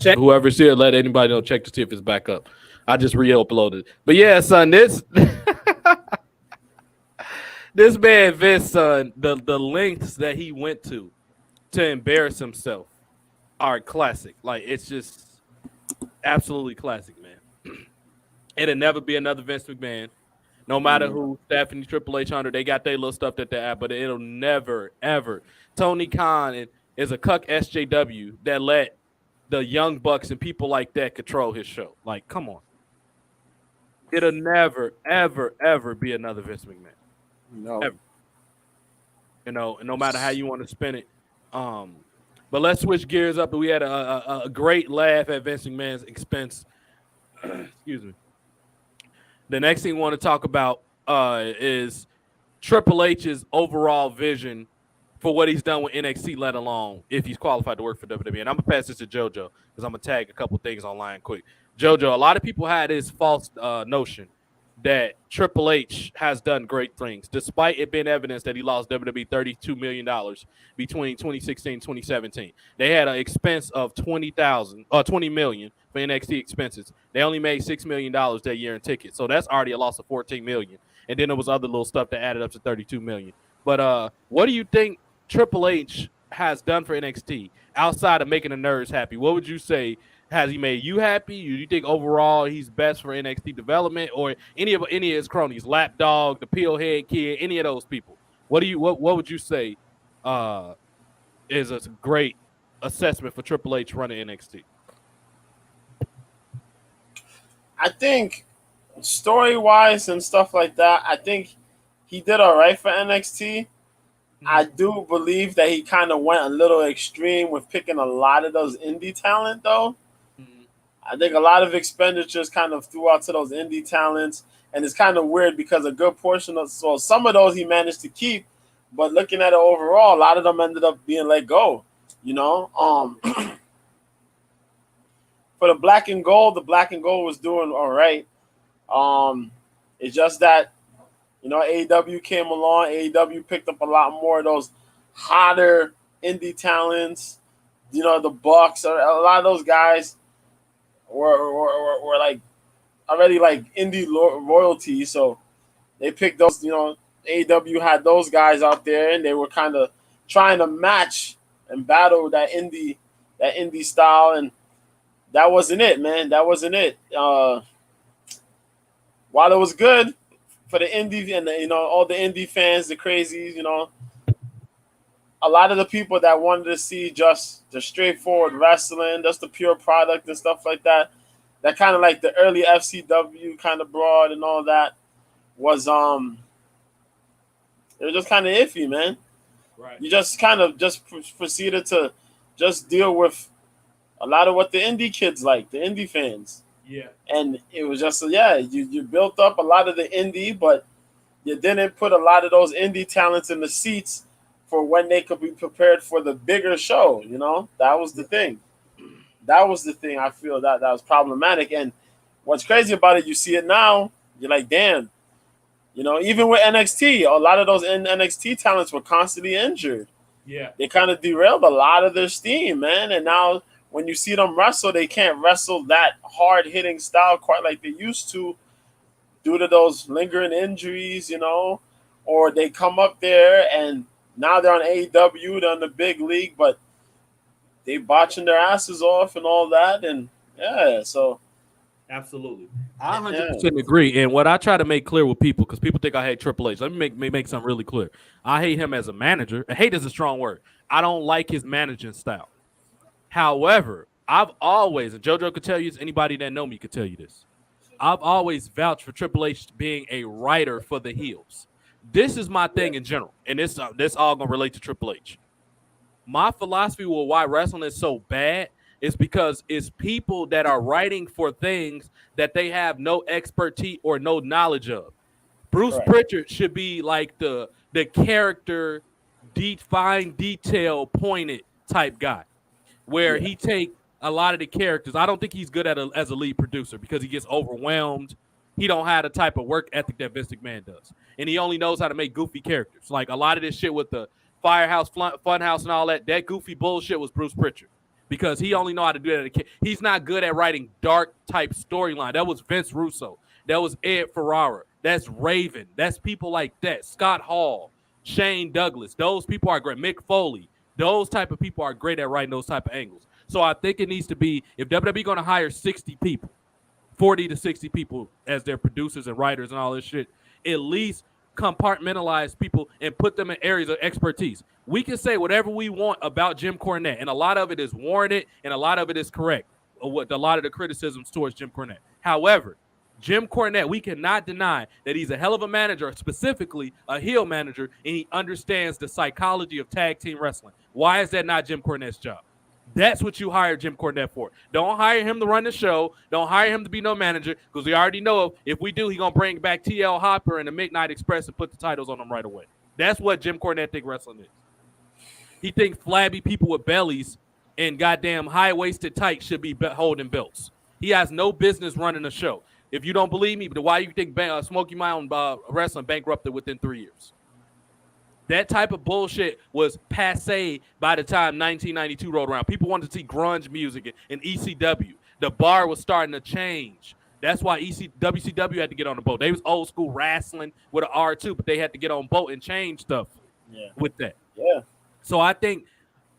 Check whoever's here. Let anybody know. Check to see if it's back up. I just re-uploaded. But yeah, son, this this man Vince, son, the lengths that he went to embarrass himself are classic. Like it's just absolutely classic, man. It'll never be another Vince McMahon. No matter who Stephanie Triple H under, they got their little stuff that they add, but it'll never, ever. Tony Khan is a cuck SJW that let the Young Bucks and people like that control his show. Like, come on. It'll never, ever, ever be another Vince McMahon. No. Ever. And no matter how you want to spin it. But let's switch gears up. We had a great laugh at Vince McMahon's expense. Excuse me. The next thing we want to talk about is Triple H's overall vision for what he's done with NXT, let alone if he's qualified to work for WWE. And I'm going to pass this to JoJo because I'm going to tag a couple things online quick. JoJo, a lot of people had this false notion that Triple H has done great things, despite it being evidence that he lost WWE $32 million between 2016 and 2017. They had an expense of $20 million for NXT expenses. They only made $6 million that year in tickets. So that's already a loss of $14 million. And then there was other little stuff that added up to $32 million. But what do you think Triple H has done for NXT outside of making the nerds happy? What would you say? Has he made you happy? Do you think overall he's best for NXT development, or any of his cronies, Lapdog, the Peelhead Kid, any of those people? What would you say is a great assessment for Triple H running NXT? I think story-wise and stuff like that, I think he did all right for NXT. I do believe that he kind of went a little extreme with picking a lot of those indie talent, though. I think a lot of expenditures kind of threw out to those indie talents, and it's kind of weird because a good portion of some of those he managed to keep, but looking at it overall, a lot of them ended up being let go. For the Black and Gold was doing all right. It's just that AEW came along. AEW picked up a lot more of those hotter indie talents. The Bucks, a lot of those guys were like already like indie royalty, so they picked those. AEW had those guys out there, and they were kind of trying to match and battle that indie style, and that wasn't it, man. That wasn't it. While it was good for the indie and all the indie fans, the crazies, a lot of the people that wanted to see just the straightforward wrestling, just the pure product and stuff like that kind of like the early FCW kind of broad and all that was it was just kind of iffy, man. Right. You just kind of proceeded to just deal with a lot of what the indie kids like, the indie fans. Yeah. And it was just you built up a lot of the indie, but you didn't put a lot of those indie talents in the seats for when they could be prepared for the bigger show. That was the thing. That was the thing I feel that was problematic. And what's crazy about it, you see it now, you're like, damn. Even with NXT, a lot of those NXT talents were constantly injured. Yeah. They kind of derailed a lot of their steam, man. And now when you see them wrestle, they can't wrestle that hard-hitting style quite like they used to due to those lingering injuries, or they come up there and now they're on AEW, they're on the big league, but they botching their asses off and all that. And so. Absolutely. I 100% agree. And what I try to make clear with people, because people think I hate Triple H, let me make something really clear. I hate him as a manager. Hate is a strong word. I don't like his managing style. However, I've always, and JoJo could tell you this, anybody that know me could tell you this, I've always vouched for Triple H being a writer for the heels. This is my thing in general, and this all going to relate to Triple H. My philosophy with why wrestling is so bad is because it's people that are writing for things that they have no expertise or no knowledge of. Bruce Pritchard should be like the character, fine detail, pointed type guy, where he take a lot of the characters. I don't think he's good as a lead producer because he gets overwhelmed. He don't have the type of work ethic that Vince McMahon does, and he only knows how to make goofy characters. Like a lot of this shit with the Firehouse, Funhouse, and all that goofy bullshit was Bruce Pritchard. because he only know how to do that. He's not good at writing dark type storyline. That was Vince Russo. That was Ed Ferrara. That's Raven. That's people like that. Scott Hall, Shane Douglas. Those people are great. Mick Foley. Those type of people are great at writing those type of angles. So I think it needs to be, if WWE going to hire 60 people, 40 to 60 people as their producers and writers and all this shit, at least compartmentalize people and put them in areas of expertise. We can say whatever we want about Jim Cornette, and a lot of it is warranted and a lot of it is correct, a lot of the criticisms towards Jim Cornette. However, Jim Cornette, we cannot deny that he's a hell of a manager, specifically a heel manager, and he understands the psychology of tag team wrestling. Why is that not Jim Cornette's job? That's what you hire Jim Cornette for. Don't hire him to run the show. Don't hire him to be no manager, because we already know if we do, he's going to bring back T.L. Hopper and the Midnight Express and put the titles on them right away. That's what Jim Cornette think wrestling is. He thinks flabby people with bellies and goddamn high-waisted tights should be holding belts. He has no business running a show. If you don't believe me, but why do you think Smoky Mountain Wrestling bankrupted within 3 years? That type of bullshit was passe by the time 1992 rolled around. People wanted to see grunge music and ECW. The bar was starting to change. That's why WCW had to get on the boat. They was old school wrestling with an R2, but they had to get on boat and change stuff with that. Yeah. So I think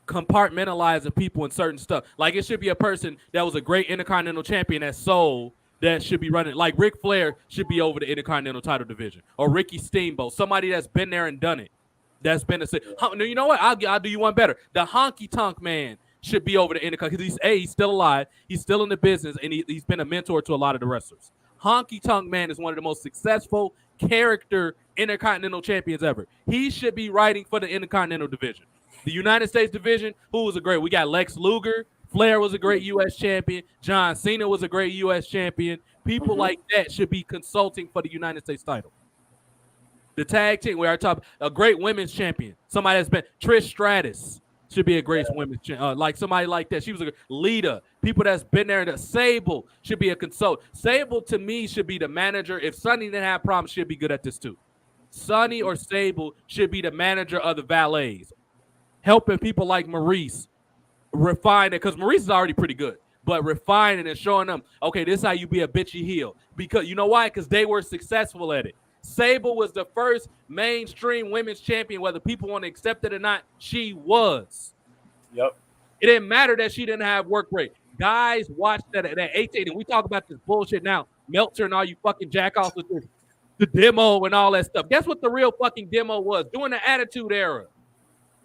compartmentalizing people in certain stuff. Like it should be a person that was a great Intercontinental Champion at Soul that should be running. Like Ric Flair should be over the Intercontinental title division. Or Ricky Steamboat. Somebody that's been there and done it. That's been you know what? I'll do you one better. The Honky Tonk Man should be over the Intercontinental because he's still alive. He's still in the business, and he's been a mentor to a lot of the wrestlers. Honky Tonk Man is one of the most successful character Intercontinental champions ever. He should be writing for the Intercontinental division. The United States division, who was a great? We got Lex Luger. Flair was a great U.S. champion. John Cena was a great U.S. champion. People like that should be consulting for the United States title. The tag team, we are talking a great women's champion. Somebody that's been Trish Stratus should be a great women's champion. Like somebody like that. She was a leader. People that's been there. The Sable should be a consultant. Sable to me should be the manager. If Sonny didn't have problems, she'd be good at this too. Sonny or Sable should be the manager of the valets, helping people like Maurice refine it, because Maurice is already pretty good, but refining and showing them, okay, this is how you be a bitchy heel. Because you know why? Because they were successful at it. Sable was the first mainstream women's champion, whether people want to accept it or not. She was. Yep. It didn't matter that she didn't have work rate. Guys watched that at 18, and we talk about this bullshit now. Meltzer and all you fucking jackoffs with this, the demo and all that stuff. Guess what the real fucking demo was? During the Attitude Era.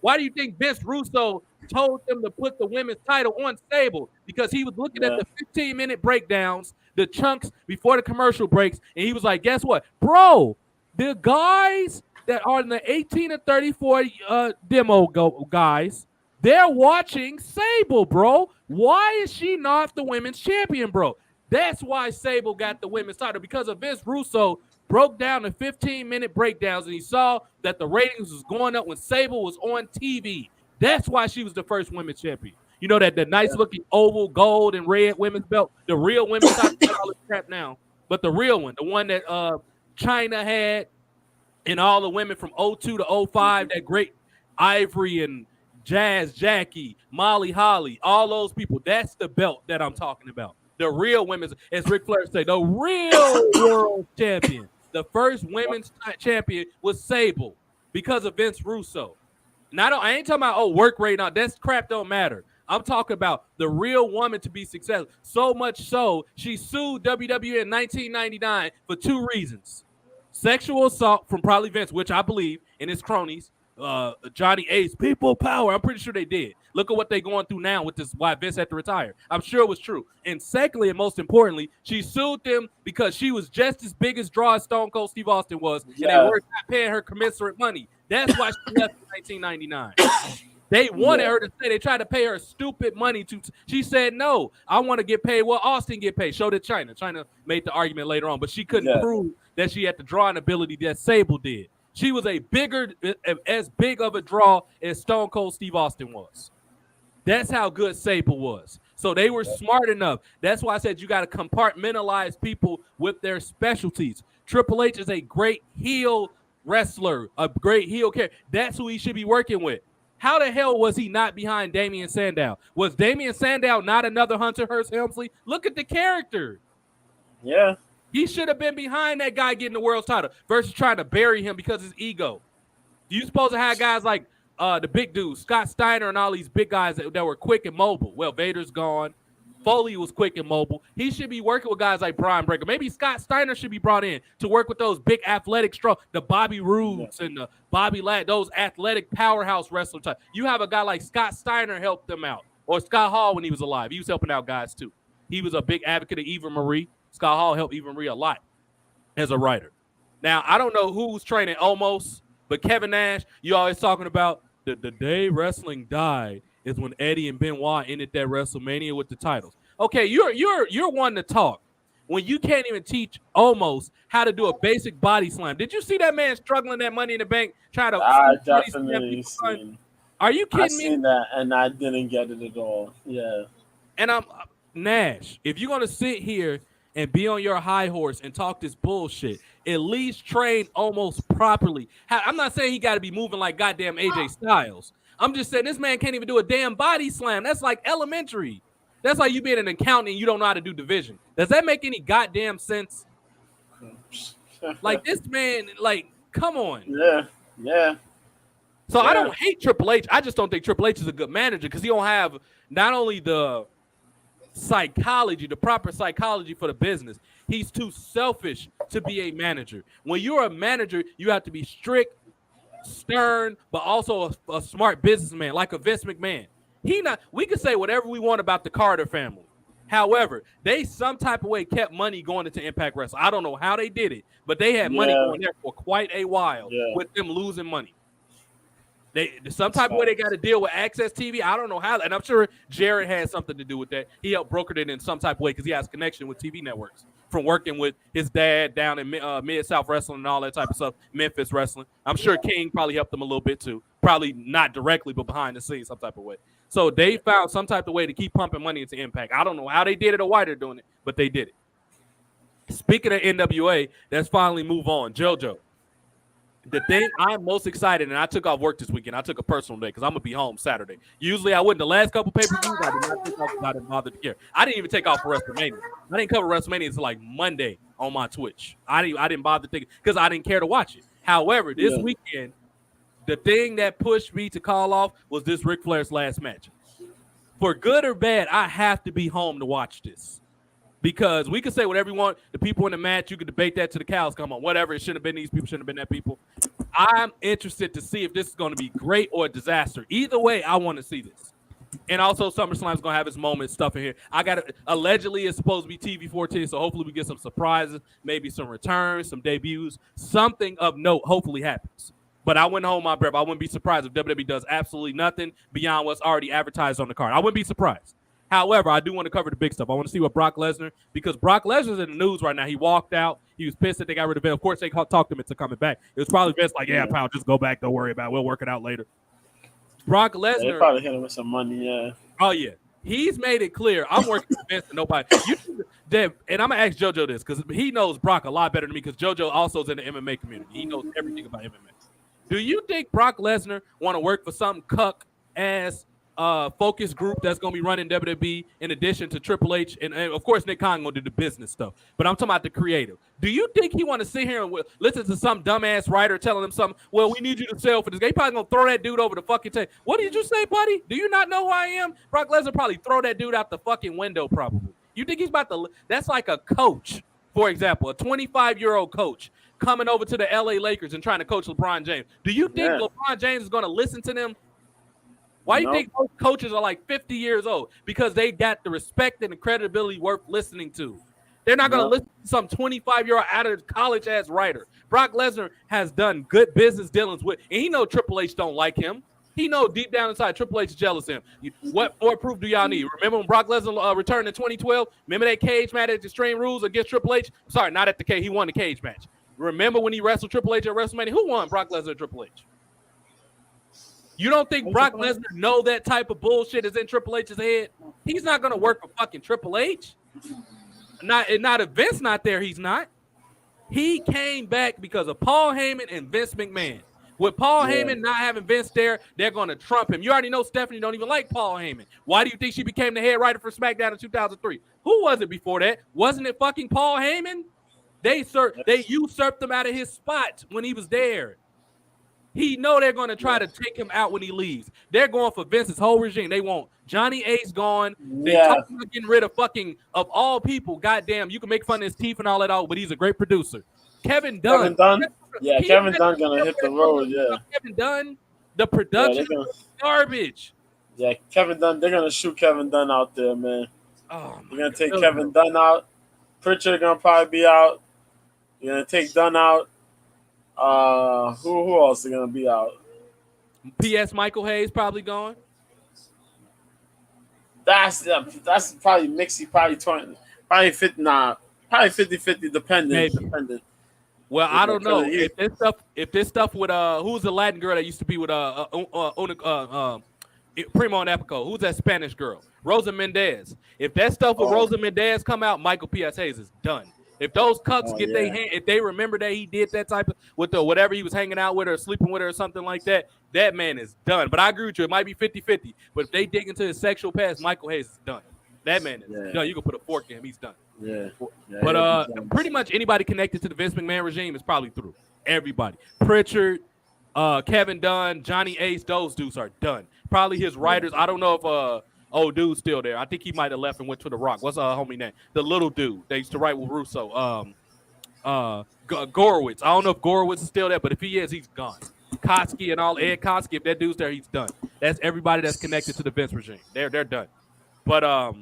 Why do you think Vince Russo told them to put the women's title on Sable? Because he was looking at the 15-minute breakdowns, the chunks before the commercial breaks, and he was like, guess what? Bro, the guys that are in the 18 to 34 demo guys, they're watching Sable, bro. Why is she not the women's champion, bro? That's why Sable got the women's title, because of Vince Russo broke down the 15-minute breakdowns, and he saw that the ratings was going up when Sable was on TV. That's why she was the first women's champion. You know that the nice-looking oval, gold, and red women's belt, the real women's title, all this crap now, but the real one, the one that Chyna had, and all the women from 02 to 05, that great Ivory and Jazz Jackie, Molly Holly, all those people, that's the belt that I'm talking about. The real women's, as Ric Flair said, the real world champion. The first women's champion was Sable because of Vince Russo. And I ain't talking about, work rate. Now, that crap don't matter. I'm talking about the real woman to be successful. So much so, she sued WWE in 1999 for 2 reasons. Sexual assault from probably Vince, which I believe, and his cronies, Johnny Ace, people power. I'm pretty sure they did. Look at what they're going through now with this, why Vince had to retire. I'm sure it was true. And secondly, and most importantly, she sued them because she was just as big as draw as Stone Cold Steve Austin was, and they were not paying her commensurate money. That's why she left in 1999. They wanted her to say, they tried to pay her stupid money to. She said, no, I want to get paid what Austin get paid. Showed it Chyna. Chyna made the argument later on, but she couldn't prove that she had the drawing ability that Sable did. She was as big of a draw as Stone Cold Steve Austin was. That's how good Sable was. So they were smart enough. That's why I said you got to compartmentalize people with their specialties. Triple H is a great heel wrestler, a great heel character. That's who he should be working with. How the hell was he not behind Damian Sandow? Was Damian Sandow not another Hunter Hearst Helmsley? Look at the character. Yeah. He should have been behind that guy getting the world title versus trying to bury him because of his ego. Do you supposed to have guys like the big dudes, Scott Steiner and all these big guys that were quick and mobile? Well, Vader's gone. Foley was quick and mobile. He should be working with guys like Brian Breaker. Maybe Scott Steiner should be brought in to work with those big athletic strong, the Bobby Roodes and the Bobby Ladd, those athletic powerhouse wrestler type. You have a guy like Scott Steiner help them out, or Scott Hall when he was alive. He was helping out guys too. He was a big advocate of Eva Marie. Scott Hall helped Eva Marie a lot as a writer. Now, I don't know who's training Omos, but Kevin Nash, you always talking about the day wrestling died is when Eddie and Benoit ended that WrestleMania with the titles. Okay, you're one to talk when you can't even teach Omos how to do a basic body slam. Did you see that man struggling that Money in the Bank trying to? I definitely seen. Are you kidding me? I seen that and I didn't get it at all. Yeah. And I'm Nash. If you're gonna sit here and be on your high horse and talk this bullshit, at least train Omos properly. I'm not saying he got to be moving like goddamn AJ Styles. I'm just saying this man can't even do a damn body slam. That's like elementary. That's like you being an accountant and you don't know how to do division. Does that make any goddamn sense? Like this man, like, come on. Yeah. So I don't hate Triple H. I just don't think Triple H is a good manager because he don't have not only the psychology, the proper psychology for the business. He's too selfish to be a manager. When you're a manager, you have to be strict, stern, but also a smart businessman, like a Vince McMahon. We can say whatever we want about the Carter family. However, they some type of way kept money going into Impact Wrestling. I don't know how they did it, but they had money going there for quite a while with them losing money. Some type of way they got to deal with Access TV. I don't know how, and I'm sure Jared had something to do with that. He helped broker it in some type of way because he has connection with TV networks from working with his dad down in Mid-South Wrestling and all that type of stuff, Memphis Wrestling. I'm sure King probably helped them a little bit too. Probably not directly, but behind the scenes, some type of way. So they found some type of way to keep pumping money into Impact. I don't know how they did it or why they're doing it, but they did it. Speaking of NWA, let's finally move on. JoJo. The thing I'm most excited, and I took off work this weekend. I took a personal day because I'm going to be home Saturday. Usually I wouldn't. The last couple pay-per-views, I did not take off because I didn't bother to care. I didn't even take off for WrestleMania. I didn't cover WrestleMania until like Monday on my Twitch. I didn't bother to take it because I didn't care to watch it. However, this weekend, the thing that pushed me to call off was this Ric Flairs last match. For good or bad, I have to be home to watch this. Because we can say whatever you want. The people in the match, you can debate that to the cows come on. Whatever. It shouldn't have been these people. Shouldn't have been that people. I'm interested to see if this is going to be great or a disaster. Either way, I want to see this. And also, SummerSlam is going to have its moment stuff in here. Allegedly, it's supposed to be TV 14, so hopefully we get some surprises, maybe some returns, some debuts. Something of note hopefully happens. But I wouldn't hold my breath. I wouldn't be surprised if WWE does absolutely nothing beyond what's already advertised on the card. I wouldn't be surprised. However, I do want to cover the big stuff. I want to see what Brock Lesnar, because Brock Lesnar's in the news right now. He walked out. He was pissed that they got rid of him. Of course, they talked him into coming back. It was probably Vince like, pal, just go back. Don't worry about it. We'll work it out later. Brock Lesnar. They probably hit him with some money, Oh, yeah. He's made it clear. I'm working with Vince and nobody. And I'm going to ask JoJo this because he knows Brock a lot better than me because JoJo also is in the MMA community. He knows everything about MMA. Do you think Brock Lesnar want to work for some cuck-ass focus group that's going to be running WWE in addition to Triple H? And of course, Nick Khan going to do the business stuff. But I'm talking about the creative. Do you think he want to sit here and listen to some dumbass writer telling him something? Well, we need you to sell for this guy. He probably going to throw that dude over the fucking table. What did you say, buddy? Do you not know who I am? Brock Lesnar probably throw that dude out the fucking window probably. You think he's about to – that's like a coach, for example, a 25-year-old coach coming over to the LA Lakers and trying to coach LeBron James. Do you think LeBron James is going to listen to them? Why do you think most coaches are like 50 years old? Because they got the respect and the credibility worth listening to. They're not going to listen to some 25-year-old out of college-ass writer. Brock Lesnar has done good business dealings with, and he know Triple H don't like him. He know deep down inside Triple H is jealous of him. What more proof do y'all need? Remember when Brock Lesnar returned in 2012? Remember that cage match at Extreme Rules against Triple H? Sorry, not at the cage. He won the cage match. Remember when he wrestled Triple H at WrestleMania? Who won Brock Lesnar and Triple H? You don't think Brock Lesnar know that type of bullshit is in Triple H's head? He's not going to work for fucking Triple H. Not if Vince not there, he's not. He came back because of Paul Heyman and Vince McMahon. With Paul Heyman not having Vince there, they're going to trump him. You already know Stephanie don't even like Paul Heyman. Why do you think she became the head writer for SmackDown in 2003? Who was it before that? Wasn't it fucking Paul Heyman? They usurped him out of his spot when he was there. He know they're going to try to take him out when he leaves. They're going for Vince's whole regime. They want Johnny Ace gone. They talking about getting rid of of all people. Goddamn, you can make fun of his teeth and all that, but he's a great producer. Kevin Dunn. Kevin Dunn gonna hit the road. Kevin Dunn, the production garbage. Yeah, Kevin Dunn. They're gonna shoot Kevin Dunn out there, man. Oh, they're gonna take Kevin Dunn out. Pritchard gonna probably be out. You're gonna take Dunn out. Who else is gonna be out? P.S. Michael Hayes probably gone. That's probably mixy. Probably 20. Probably 50. Nah, probably 50-50 dependent. Well, I don't know if this stuff with who's the Latin girl that used to be with Primo and Epico? Who's that Spanish girl? Rosa Mendez. If that stuff with Rosa Mendez come out, Michael P.S. Hayes is done. If those cucks get their hand, if they remember that he did that type of with the whatever he was hanging out with her, sleeping with her or something like that, that man is done. But I agree with you. It might be 50-50. But if they dig into his sexual past, Michael Hayes is done. That man is done. You can put a fork in him. He's done. But pretty much anybody connected to the Vince McMahon regime is probably through. Everybody. Pritchard, Kevin Dunn, Johnny Ace, those dudes are done. Probably his writers. I don't know if old dude's still there. I think he might have left and went to The Rock. What's homie name? The little dude they used to write with Russo. Gorowitz. I don't know if Gorowitz is still there, but if he is, he's gone. Koski and all Ed Koski, if that dude's there, he's done. That's everybody that's connected to the Vince regime. They're done. But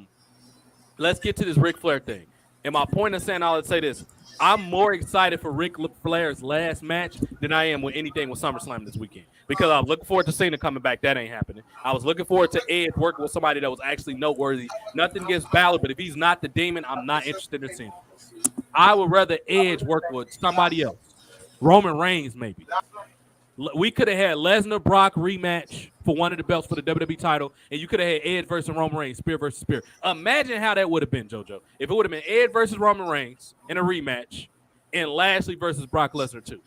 let's get to this Ric Flair thing. And my point of saying all, I'd say this. I'm more excited for Ric Flair's last match than I am with anything with SummerSlam this weekend. Because I was looking forward to Cena coming back. That ain't happening. I was looking forward to Edge working with somebody that was actually noteworthy. Nothing against Balor, but if he's not the Demon, I'm not interested in seeing him. I would rather Edge work with somebody else. Roman Reigns, maybe. We could have had Lesnar-Brock rematch for one of the belts for the WWE title, and you could have had Edge versus Roman Reigns, Spear versus Spear. Imagine how that would have been, JoJo. If it would have been Edge versus Roman Reigns in a rematch, and Lashley versus Brock Lesnar too.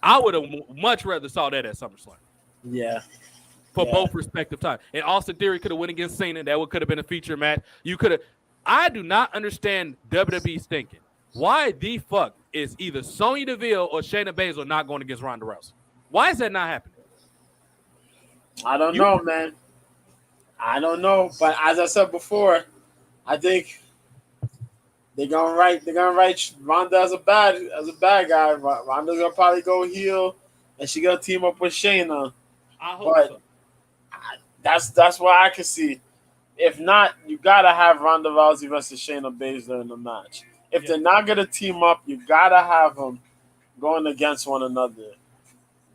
I would have much rather saw that at SummerSlam. Yeah. For both respective times. And Austin Theory could have went against Cena. That could have been a feature match. You could have. I do not understand WWE's thinking. Why the fuck is either Sonya Deville or Shayna Baszler not going against Ronda Rousey? Why is that not happening? I don't know, man. I don't know. But as I said before, I think they're gonna write Ronda as a bad guy. Ronda's gonna probably go heel, and she gonna team up with Shayna. I hope so. That's what I can see. If not, you gotta have Ronda Rousey versus Shayna Baszler in the match. If they're not gonna team up, you gotta have them going against one another.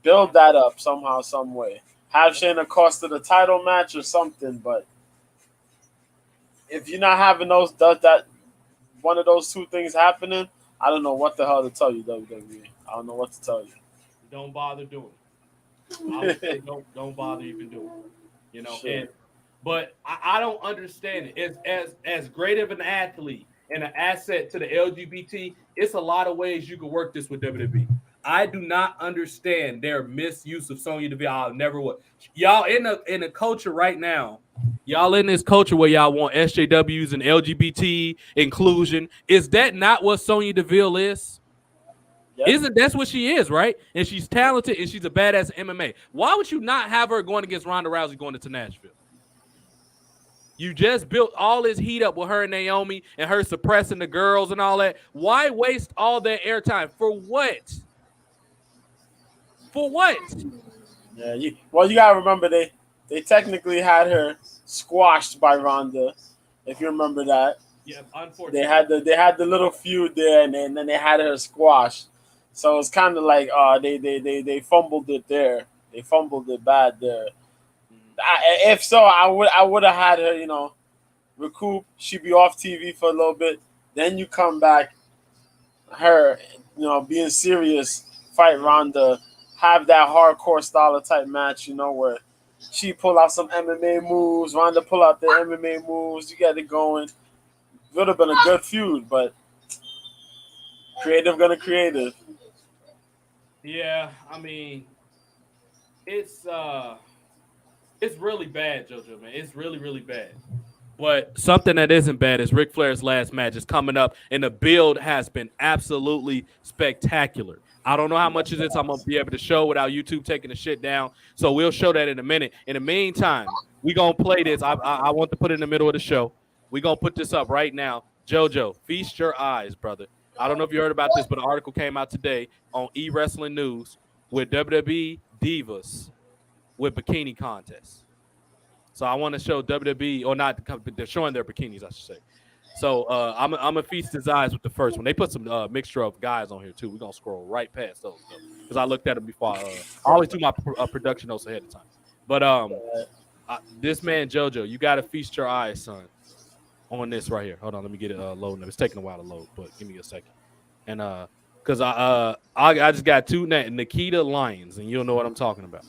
Build that up somehow, some way. Have Shayna cost her the title match or something. But if you're not having that one of those two things happening, I don't know what the hell to tell you, WWE. I don't know what to tell you. Don't bother doing it. I would say don't bother even doing it. You know, sure. But I don't understand it. As great of an athlete and an asset to the LGBT, it's a lot of ways you can work this with WWE. I do not understand their misuse of Sonya Deville. I'll never would. Y'all in a culture right now. Y'all in this culture where y'all want SJWs and LGBT inclusion. Is that not what Sonya Deville is? Yep. Isn't that's what she is, right? And she's talented and she's a badass MMA. Why would you not have her going against Ronda Rousey going to Nashville? You just built all this heat up with her and Naomi and her suppressing the girls and all that. Why waste all that airtime? For what? For what? Yeah, you gotta remember they technically had her squashed by Ronda, if you remember that. Yeah, unfortunately. They had the little feud there, and then they had her squashed. So it's kind of like they fumbled it there. They fumbled it bad there. If so, I would have had her, recoup. She'd be off TV for a little bit. Then you come back, her, being serious, fight Ronda, have that hardcore style type match, where she pull out some MMA moves, Ronda pull out the MMA moves. You get it going. Would have been a good feud, but creative gonna creative. Yeah, I mean, It's it's really bad, JoJo, man. It's really, really bad. But something that isn't bad is Ric Flair's last match is coming up, and the build has been absolutely spectacular. I don't know how much of this I'm gonna be able to show without YouTube taking the shit down. So we'll show that in a minute. In the meantime, we gonna play this. I want to put it in the middle of the show. We gonna put this up right now. JoJo, feast your eyes, brother. I don't know if you heard about this, but an article came out today on eWrestling News with WWE divas with bikini contests. So I want to show WWE, or not, they're showing their bikinis, I should say. So I'm gonna feast his eyes with the first one. They put some mixture of guys on here too. We're gonna scroll right past those though, because I looked at them before. I always do my production notes ahead of time. But this man JoJo, you gotta feast your eyes, son, on this right here. Hold on, let me get it loading. It's taking a while to load, but give me a second. And because I just got two Nikita Lyons, and you'll know what I'm talking about.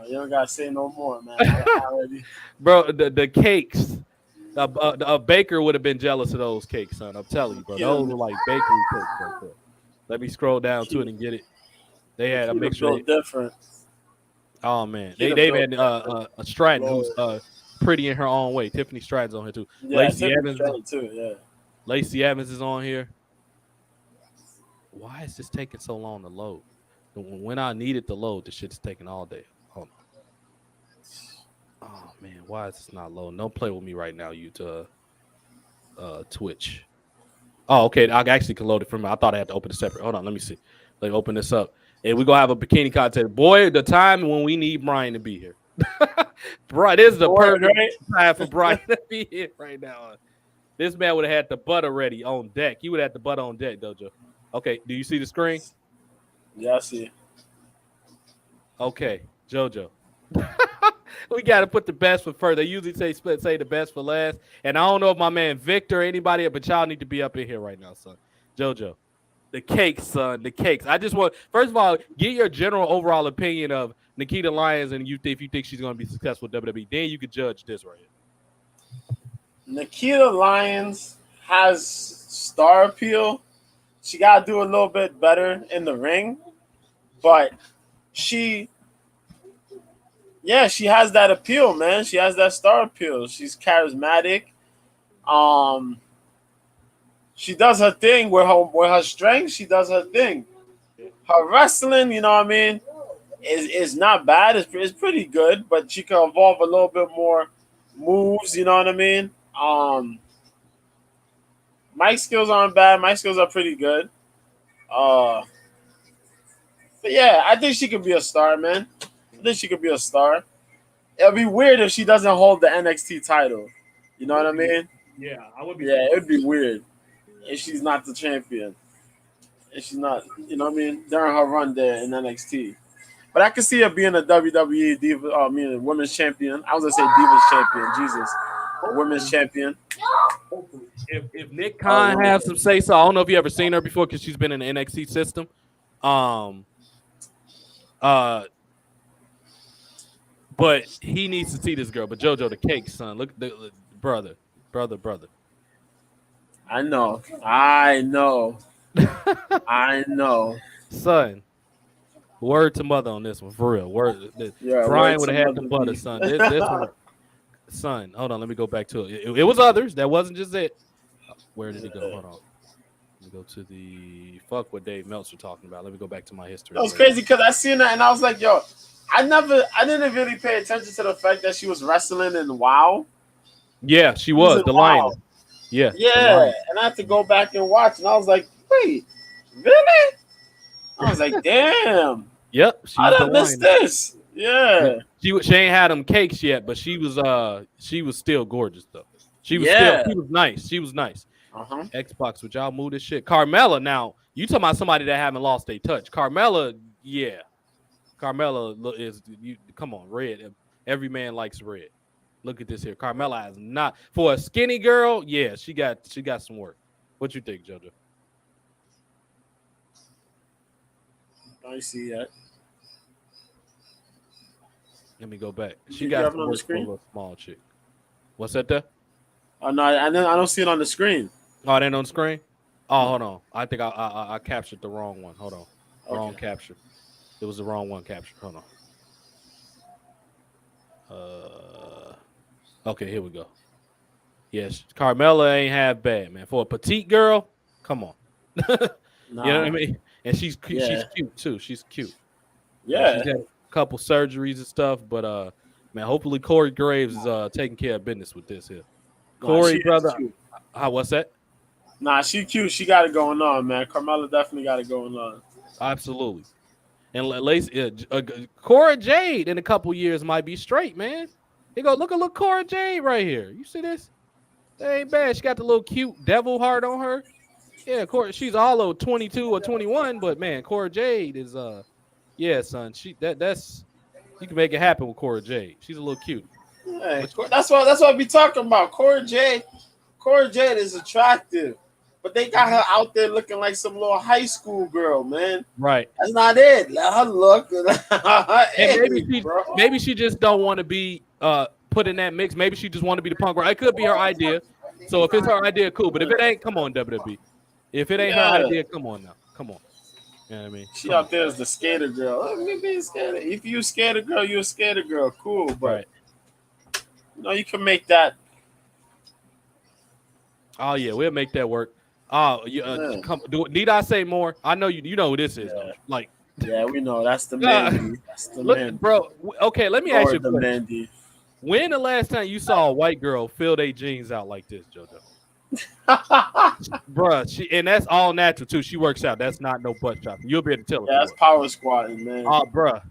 You don't gotta say no more, man. I already. Bro, the cakes. A baker would have been jealous of those cakes, son. I'm telling you, bro. Those were like bakery cakes right there. Let me scroll down to it and get it. They had a mixture. Different. Oh man, they've had a Stratton who's pretty in her own way. Tiffany Stratton's on here too. Yeah, Lacey Evans too. Yeah. Lacey Evans is on here. Why is this taking so long to load? When I needed to load, the shit's taking all day. Hold on. Oh man, why is this not loading? Don't play with me right now, you to Twitch. Oh, okay. I actually can load it from. I thought I had to open it separate. Hold on, let me see. Let me open this up. And we're gonna have a bikini contest. Boy, the time when we need Brian to be here. Brian, this is the perfect time for Brian to be here right now. This man would have had the butter ready on deck. He would have had the butter on deck, Dojo. Okay, do you see the screen? Yeah, I see. Okay, JoJo. We got to put the best for first. They usually say the best for last. And I don't know if my man Victor or anybody, but y'all need to be up in here right now, son. JoJo. The cakes, son. The cakes. I just want, first of all, get your general overall opinion of Nikita Lyons, and if you think she's going to be successful with WWE. Then you could judge this right here. Nikita Lyons has star appeal. She got to do a little bit better in the ring. But she has that appeal, man. She has that star appeal. She's charismatic. She does her thing with her strength. She does her thing. Her wrestling, you know what I mean, is not bad. It's pretty good, but she can evolve a little bit more moves. You know what I mean. My skills aren't bad. My skills are pretty good. But yeah, I think she could be a star, man. I think she could be a star. It'll be weird if she doesn't hold the NXT title. You know what I mean? Yeah, I would be. Yeah, it would be weird if she's not the champion. If she's not, you know what I mean, during her run there in NXT. But I can see her being a WWE diva, women's champion. I was gonna say divas champion. Jesus, women's champion. If Nick Khan has some say so, I don't know if you ever seen her before because she's been in the NXT system. But he needs to see this girl. But JoJo, the cake, son. Look, the brother. I know. Son, word to mother on this one, for real. Brian would have had the butter, son. This one, son, hold on. Let me go back to it. It was others. That wasn't just it. Where did it go? Hold on. Let me go to the fuck what Dave Meltzer talking about. Let me go back to my history. That was crazy because I seen that and I was like, yo, I didn't really pay attention to the fact that she was wrestling in WoW. Yeah, she was the Lion. Yeah. And I had to go back and watch, and I was like, wait, really? I was like, damn. Yep. I done missed this. Yeah. She ain't had them cakes yet, but she was still gorgeous though. She was nice. She was nice. Xbox, would y'all move this shit? Carmella, now you talking about somebody that haven't lost their touch. Carmella, yeah. Carmella is come on, red. Every man likes red. Look at this here. Carmella is not for a skinny girl. Yeah, she got some work. What you think, JoJo? I see that. Let me go back. She got some work for a little small chick. What's that there? Oh no, I don't see it on the screen. Oh, it ain't on the screen? Oh, hold on. I think I captured the wrong one. Hold on. Wrong capture. It was the wrong one captured. Hold on. Okay, here we go. Yes, Carmella ain't half bad, man. For a petite girl, come on. You know what I mean? And she's Yeah. cute too. She's cute. Yeah. She's had a couple surgeries and stuff, but man, hopefully Corey Graves is taking care of business with this here. Nah, Corey, she is brother, cute. what's that? Nah, she cute. She got it going on, man. Carmella definitely got it going on. Absolutely. And Cora Jade in a couple years might be straight, man. You go look Cora Jade right here. You see this? That ain't bad. She got the little cute devil heart on her. Yeah, Cora, she's all of 22 or 21, but man, Cora Jade is yeah, son. That's you can make it happen with Cora Jade. She's a little cute. Hey, that's what I be talking about. Cora Jade is attractive, but they got her out there looking like some little high school girl, man. Right. That's not it. Let her look. And maybe she just don't want to be put in that mix. Maybe she just want to be the punk rock. It could be her idea. So if it's her idea, cool. But if it ain't, come on, WWE. If it ain't her idea, come on now. Come on. You know what I mean? She out there as the skater girl. Let me be a skater. If you a skater girl, you're a skater girl. Cool. But you can make that. Oh yeah, we'll make that work. Oh, need I say more? I know you know who this is. Yeah. Like, yeah, we know that's the Mandy. That's the Look, bro. Okay, let me ask you a question. Mandy. When the last time you saw a white girl fill their jeans out like this, JoJo? Bruh, and that's all natural too. She works out. That's not no butt chopping. You'll be able to tell her. Yeah, that's power squatting, man. Oh, bruh.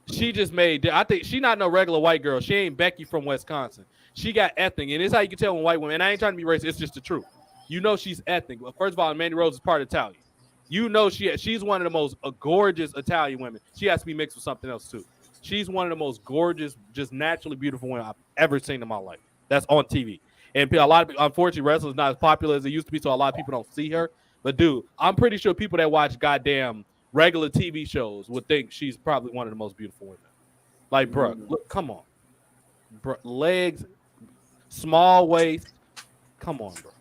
She just made. I think she not no regular white girl. She ain't Becky from Wisconsin. She got ethnic, and it's how you can tell when white women. And I ain't trying to be racist. It's just the truth. You know she's ethnic. Well, first of all, Mandy Rose is part Italian. You know she's one of the most gorgeous Italian women. She has to be mixed with something else too. She's one of the most gorgeous, just naturally beautiful women I've ever seen in my life. That's on TV. And a lot of people, unfortunately, wrestling is not as popular as it used to be, so a lot of people don't see her. But dude, I'm pretty sure people that watch goddamn regular TV shows would think she's probably one of the most beautiful women. Like, bro, look, come on, bro, legs, small waist, come on, bro.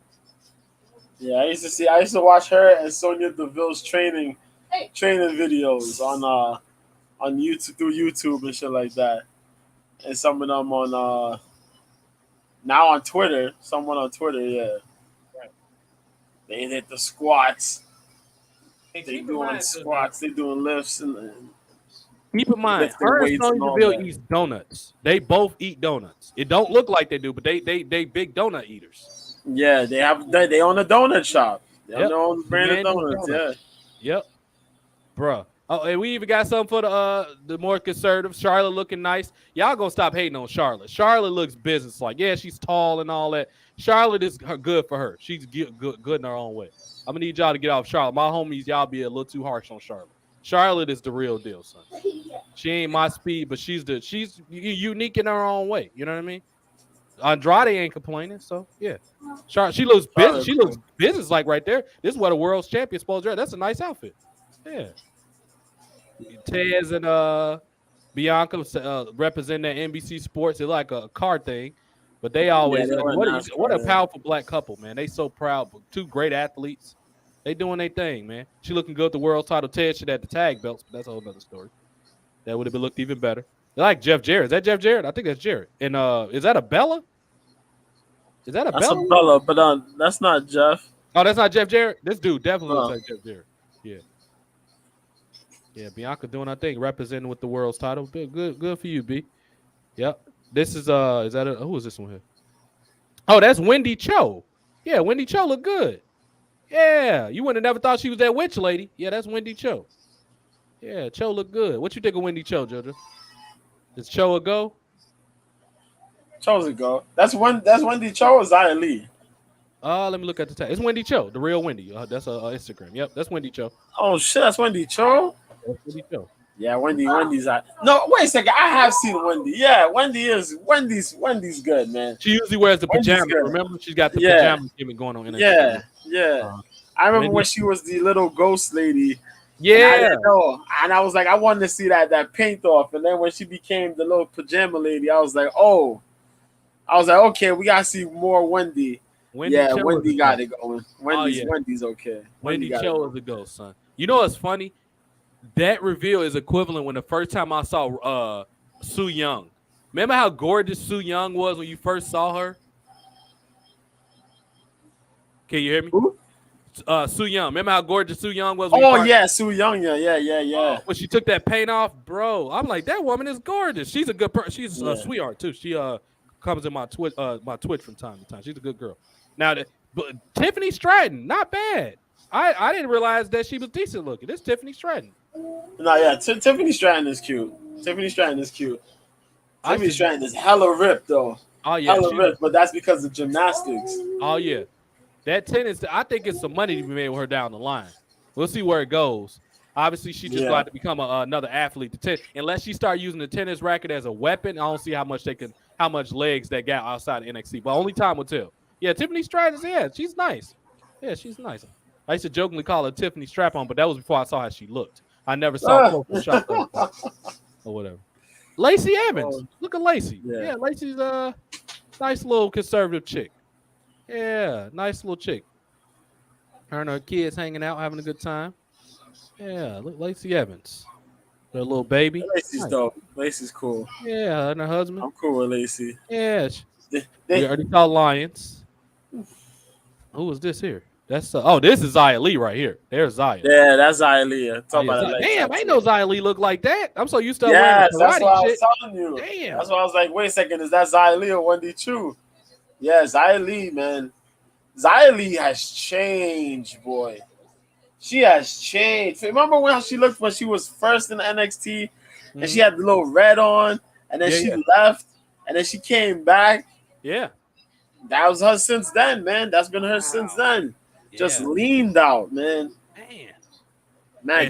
Yeah, I used to watch her and Sonya Deville's training videos on YouTube through YouTube and shit like that, and some of them on now on Twitter. Someone on Twitter, yeah. Right. They hit the squats. They doing squats. They doing lifts and keep in mind, her and Sonya Deville eats donuts. They both eat donuts. It don't look like they do, but they big donut eaters. Yeah, they own a donut shop. They own brand of donuts. Yeah. Yep. Bruh. Oh, and we even got something for the more conservative. Charlotte looking nice. Y'all gonna stop hating on Charlotte. Charlotte looks business-like. Yeah, she's tall and all that. Charlotte is good for her. She's good in her own way. I'm gonna need y'all to get off Charlotte. My homies, y'all be a little too harsh on Charlotte. Charlotte is the real deal, son. She ain't my speed, but she's unique in her own way. You know what I mean? Andrade ain't complaining, so yeah. She looks business. She looks business-like right there. This is what a world's champion supposed to wear. That's a nice outfit. Yeah. Tez and Bianca represent that NBC Sports. It's like a car thing, but they always what a powerful black couple, man. They so proud. Two great athletes. They doing their thing, man. She looking good at the world title. Ted should have the tag belts, but that's a whole other story. That would have been looked even better. They like Jeff Jarrett. Is that Jeff Jarrett? I think that's Jarrett. And is that a Bella? Is that a Bella? That's a Bella, but that's not Jeff. Oh, that's not Jeff Jarrett? This dude definitely looks like Jeff Jarrett. Yeah. Yeah, Bianca doing her thing, representing with the world's title. Good for you, B. Yep. This is who is this one here? Oh, that's Wendy Cho. Yeah, Wendy Cho look good. Yeah, you wouldn't have never thought she was that witch lady. Yeah, that's Wendy Cho. Yeah, Cho look good. What you think of Wendy Cho, JoJo? Is Cho a go? Cho's a go. That's Wendy Cho or Xia Li? Let me look at the tag. It's Wendy Cho, the real Wendy. That's Instagram. Yep, that's Wendy Cho. Oh shit, that's Wendy Cho. That's Wendy Cho. Yeah, Wendy's out. No, wait a second. I have seen Wendy. Yeah, Wendy's good, man. She usually wears the pajamas. Remember, she's got the pajamas gimmick going on. Yeah. I remember when she was the little ghost lady. Yeah. And I was like, I wanted to see that paint off. And then when she became the little pajama lady, I was like, okay, we gotta see more Wendy. Wendy got it going. Wendy's okay. Wendy Cho is a ghost, son. You know what's funny? that reveal is equivalent when the first time I saw Su Young. Remember how gorgeous Su Young was when you first saw her? Can you hear me? Who? Su Young. Remember how gorgeous Su Young was when you Oh first? yeah, Su Young. Yeah. When she took that paint off, bro. I'm like, that woman is gorgeous. She's a good person. She's a Yeah. sweetheart too. She comes in my Twitch from time to time. She's a good girl. Now, but Tiffany Stratton, not bad. I didn't realize that she was decent looking. This Tiffany Stratton. No, yeah. Tiffany Stratton is cute. Tiffany Stratton is cute. Tiffany Stratton is hella ripped though. Oh yeah, Hella ripped, but that's because of gymnastics. Oh yeah, that tennis. I think it's some money to be made with her down the line. We'll see where it goes. Obviously, she just got to become another athlete. Unless she start using the tennis racket as a weapon, I don't see how much legs that got outside of NXT. But only time will tell. Yeah, Tiffany Stratton, she's nice. Yeah, she's nice. I used to jokingly call her Tiffany Strap-on, but that was before I saw how she looked. I never saw Photoshop or whatever. Lacey Evans. Look at Lacey. Yeah, Lacey's a nice little conservative chick. Yeah, nice little chick. Her and her kids hanging out, having a good time. Yeah, look, Lacey Evans. Their little baby. Lacey's dope. Lacey's cool. Yeah, and her husband. I'm cool with Lacey. Yeah. We already saw Lions. Who was this here? That's this is Xia Li right here. There's Xia. Yeah, that's Xia Li. Damn, I ain't know Xia Li look like that. I'm so used to that's wearing what I was telling you. Damn. That's why I was like, wait a second, is that Xia Li or Wendy Chu? Yeah, Xia Li, man. Xia Li has changed, boy. She has changed. Remember when she looked when she was first in the NXT and she had the little red on and then she left and then she came back? Yeah. That was her since then, man. That's been her since then. Just leaned out, man. Man,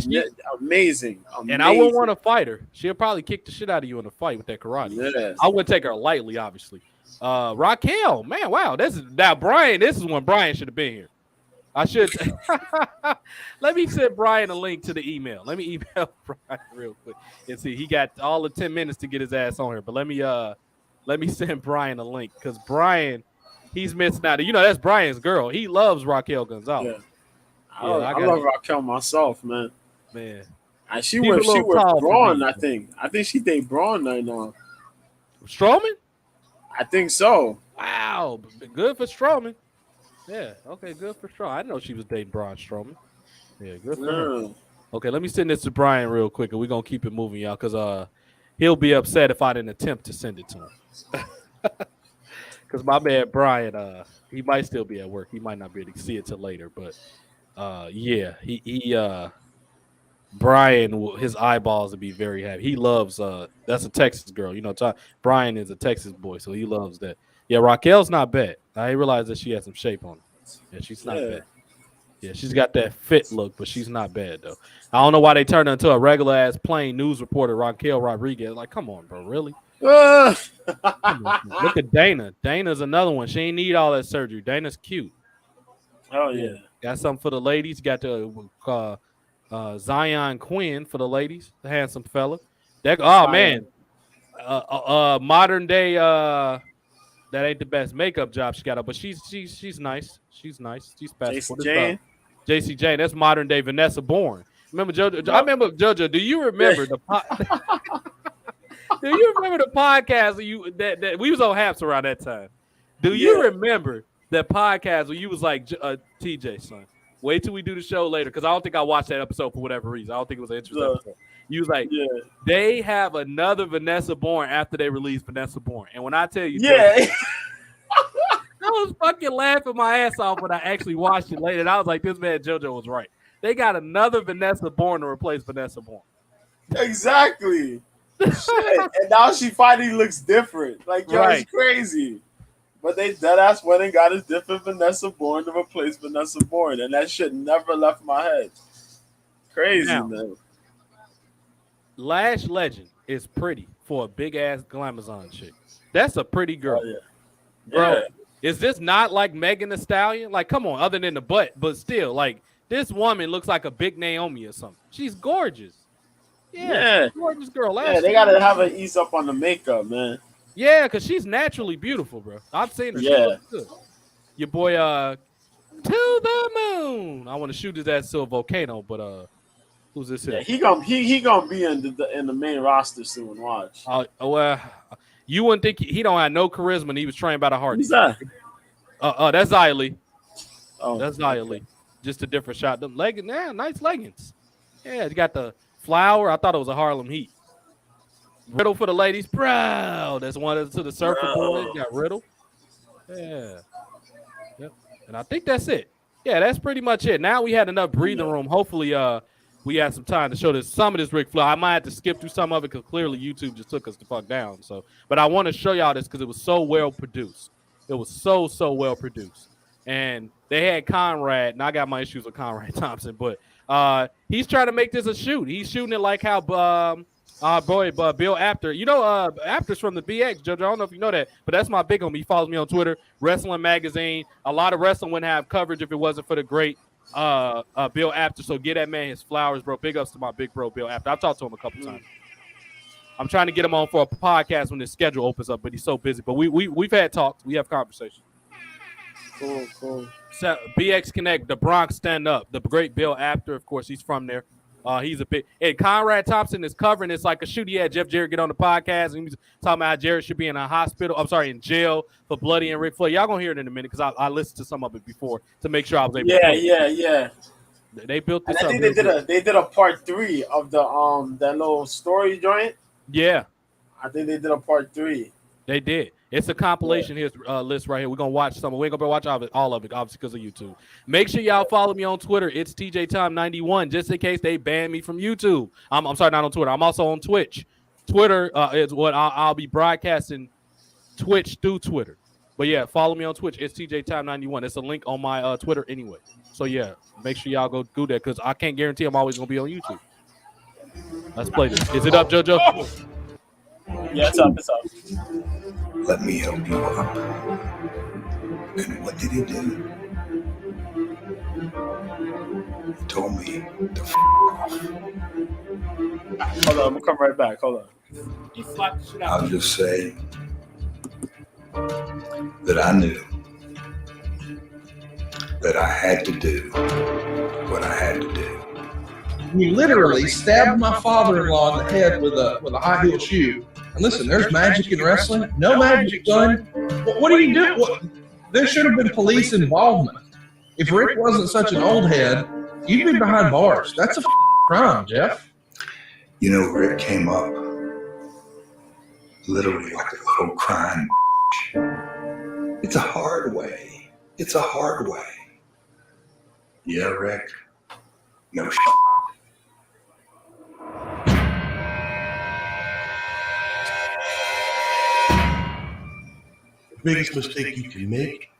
amazing. And I wouldn't want to fight her. She'll probably kick the shit out of you in a fight with that karate. Yes. I wouldn't take her lightly, obviously. Raquel, man, wow. Brian. This is when Brian should have been here. I should. Let me send Brian a link to the email. Let me email Brian real quick and see. He got all the 10 minutes to get his ass on here. But let me send Brian a link because Brian, he's missing out. You know, that's Brian's girl. He loves Raquel Gonzalez. Yeah. I love Raquel myself, man. Man. And she with Braun, I think. I think she date Braun right now. Strowman? I think so. Wow. Good for Strowman. Yeah. Okay, good for Strowman. I didn't know she was dating Braun Strowman. Yeah, good for her. Okay, let me send this to Brian real quick, and we're going to keep it moving, y'all, because he'll be upset if I didn't attempt to send it to him. Because my man Brian, he might still be at work. He might not be able to see it till later, but Brian, his eyeballs would be very happy. He loves that's a Texas girl, you know. Brian is a Texas boy, so he loves that. Yeah, Raquel's not bad. I realized that she had some shape on her. Yeah, she's not bad. Yeah, she's got that fit look, but she's not bad though. I don't know why they turned her into a regular ass plain news reporter, Raquel Rodriguez. Like, come on, bro, really? Look at Dana. Dana's another one. She ain't need all that surgery. Dana's cute. Oh yeah. Got something for the ladies. Got the Zion Quinn for the ladies, the handsome fella. Man, modern day. That ain't the best makeup job she got, but she's nice. She's nice. She's passable. JC Jane. That's modern day Vanessa Bourne. Remember JoJo? I remember JoJo. Do you remember the? Do you remember the podcast that we was on Haps around that time? Do you remember that podcast where you was like, TJ, son, wait till we do the show later, because I don't think I watched that episode for whatever reason. I don't think it was an interesting episode. You was like, they have another Vanessa Bourne after they released Vanessa Bourne. And when I tell you, I was fucking laughing my ass off when I actually watched it later. And I was like, this man JoJo was right. They got another Vanessa Bourne to replace Vanessa Bourne. Exactly. Shit. And now she finally looks different. Like, it's crazy. But they deadass went and got a different Vanessa Bourne to replace Vanessa Bourne. And that shit never left my head. Crazy, man. Lash Legend is pretty for a big ass glamazon chick. That's a pretty girl. Bro, is this not like Megan Thee Stallion? Like, come on, other than the butt, but still, like, this woman looks like a big Naomi or something. She's gorgeous. Gorgeous girl. They gotta have her ease up on the makeup, man. Yeah, because she's naturally beautiful, bro. I've seen her. She looks good. Your boy, To the Moon. I want to shoot his ass to a volcano, but Who's this Yeah, here? he gonna be in the main roster soon. Watch. Well, you wouldn't think he don't have no charisma. And he was trained by the Who's Hardys. that? That's Xylee. Oh, That's okay. Xylee. Just a different shot. Them leggings, yeah, nice leggings. Yeah, you got the flower. I thought it was a Harlem Heat. Riddle for the ladies, bro. That's one to the surfer boys. Bro. Got Riddle. Yeah. Yep. And I think that's it. Yeah, that's pretty much it. Now we had enough breathing room. Hopefully, we had some time to show this some of this Ric Flair. I might have to skip through some of it because clearly YouTube just took us the fuck down. So, but I want to show y'all this because it was so well produced. It was so well produced. And they had Conrad, and I got my issues with Conrad Thompson, but he's trying to make this a shoot. He's shooting it like how Bill Apter. You know, Apter's from the BX, JoJo. I don't know if you know that, but that's my big homie. He follows me on Twitter, Wrestling Magazine. A lot of wrestling wouldn't have coverage if it wasn't for the great Bill Apter. So get that man his flowers, bro. Big ups to my big bro, Bill Apter. I've talked to him a couple times. I'm trying to get him on for a podcast when his schedule opens up, but he's so busy. But we've had talks. We have conversations. Cool. So, BX Connect, the Bronx Stand Up, the great Bill Apter. Of course, he's from there. He's a big. And Conrad Thompson is covering. It's like a shoot. He had Jeff Jarrett get on the podcast, and he was talking about how Jarrett should be in a hospital. I'm sorry, in jail for Bloody and Ric Flair. Y'all gonna hear it in a minute because I listened to some of it before to make sure I was able. Yeah. They built this And I up. think they did a part 3 of the that little story joint. Yeah, I think they did a part 3. they did. It's a compilation here list right here. We're gonna watch some. We ain't gonna watch all of it, obviously, because of YouTube. Make sure y'all follow me on Twitter. It's TJ Time 91, just in case they ban me from YouTube. I'm sorry, not on Twitter. I'm also on Twitch. Twitter is what I'll be broadcasting Twitch through Twitter. But yeah, follow me on Twitch. It's TJ Time 91. It's a link on my Twitter anyway. So yeah, make sure y'all go do that because I can't guarantee I'm always gonna be on YouTube. Let's play this. Is it up, JoJo? Yeah, it's up. Let me help you up. And what did he do? He told me to off. Hold on, I'm gonna come right back. Hold on. I'll just say that I knew that I had to do what I had to do. You literally stabbed my father-in-law in the head with a high heel shoe. And listen, there's magic in wrestling. No magic, son. What do you do? There should have been police involvement. If Rick wasn't such an old head, you'd be behind bars. That's a crime, Jeff. You know, Rick came up literally like a little crying. It's a hard way. It's a hard way. Yeah, Rick. No shit. Biggest mistake you can make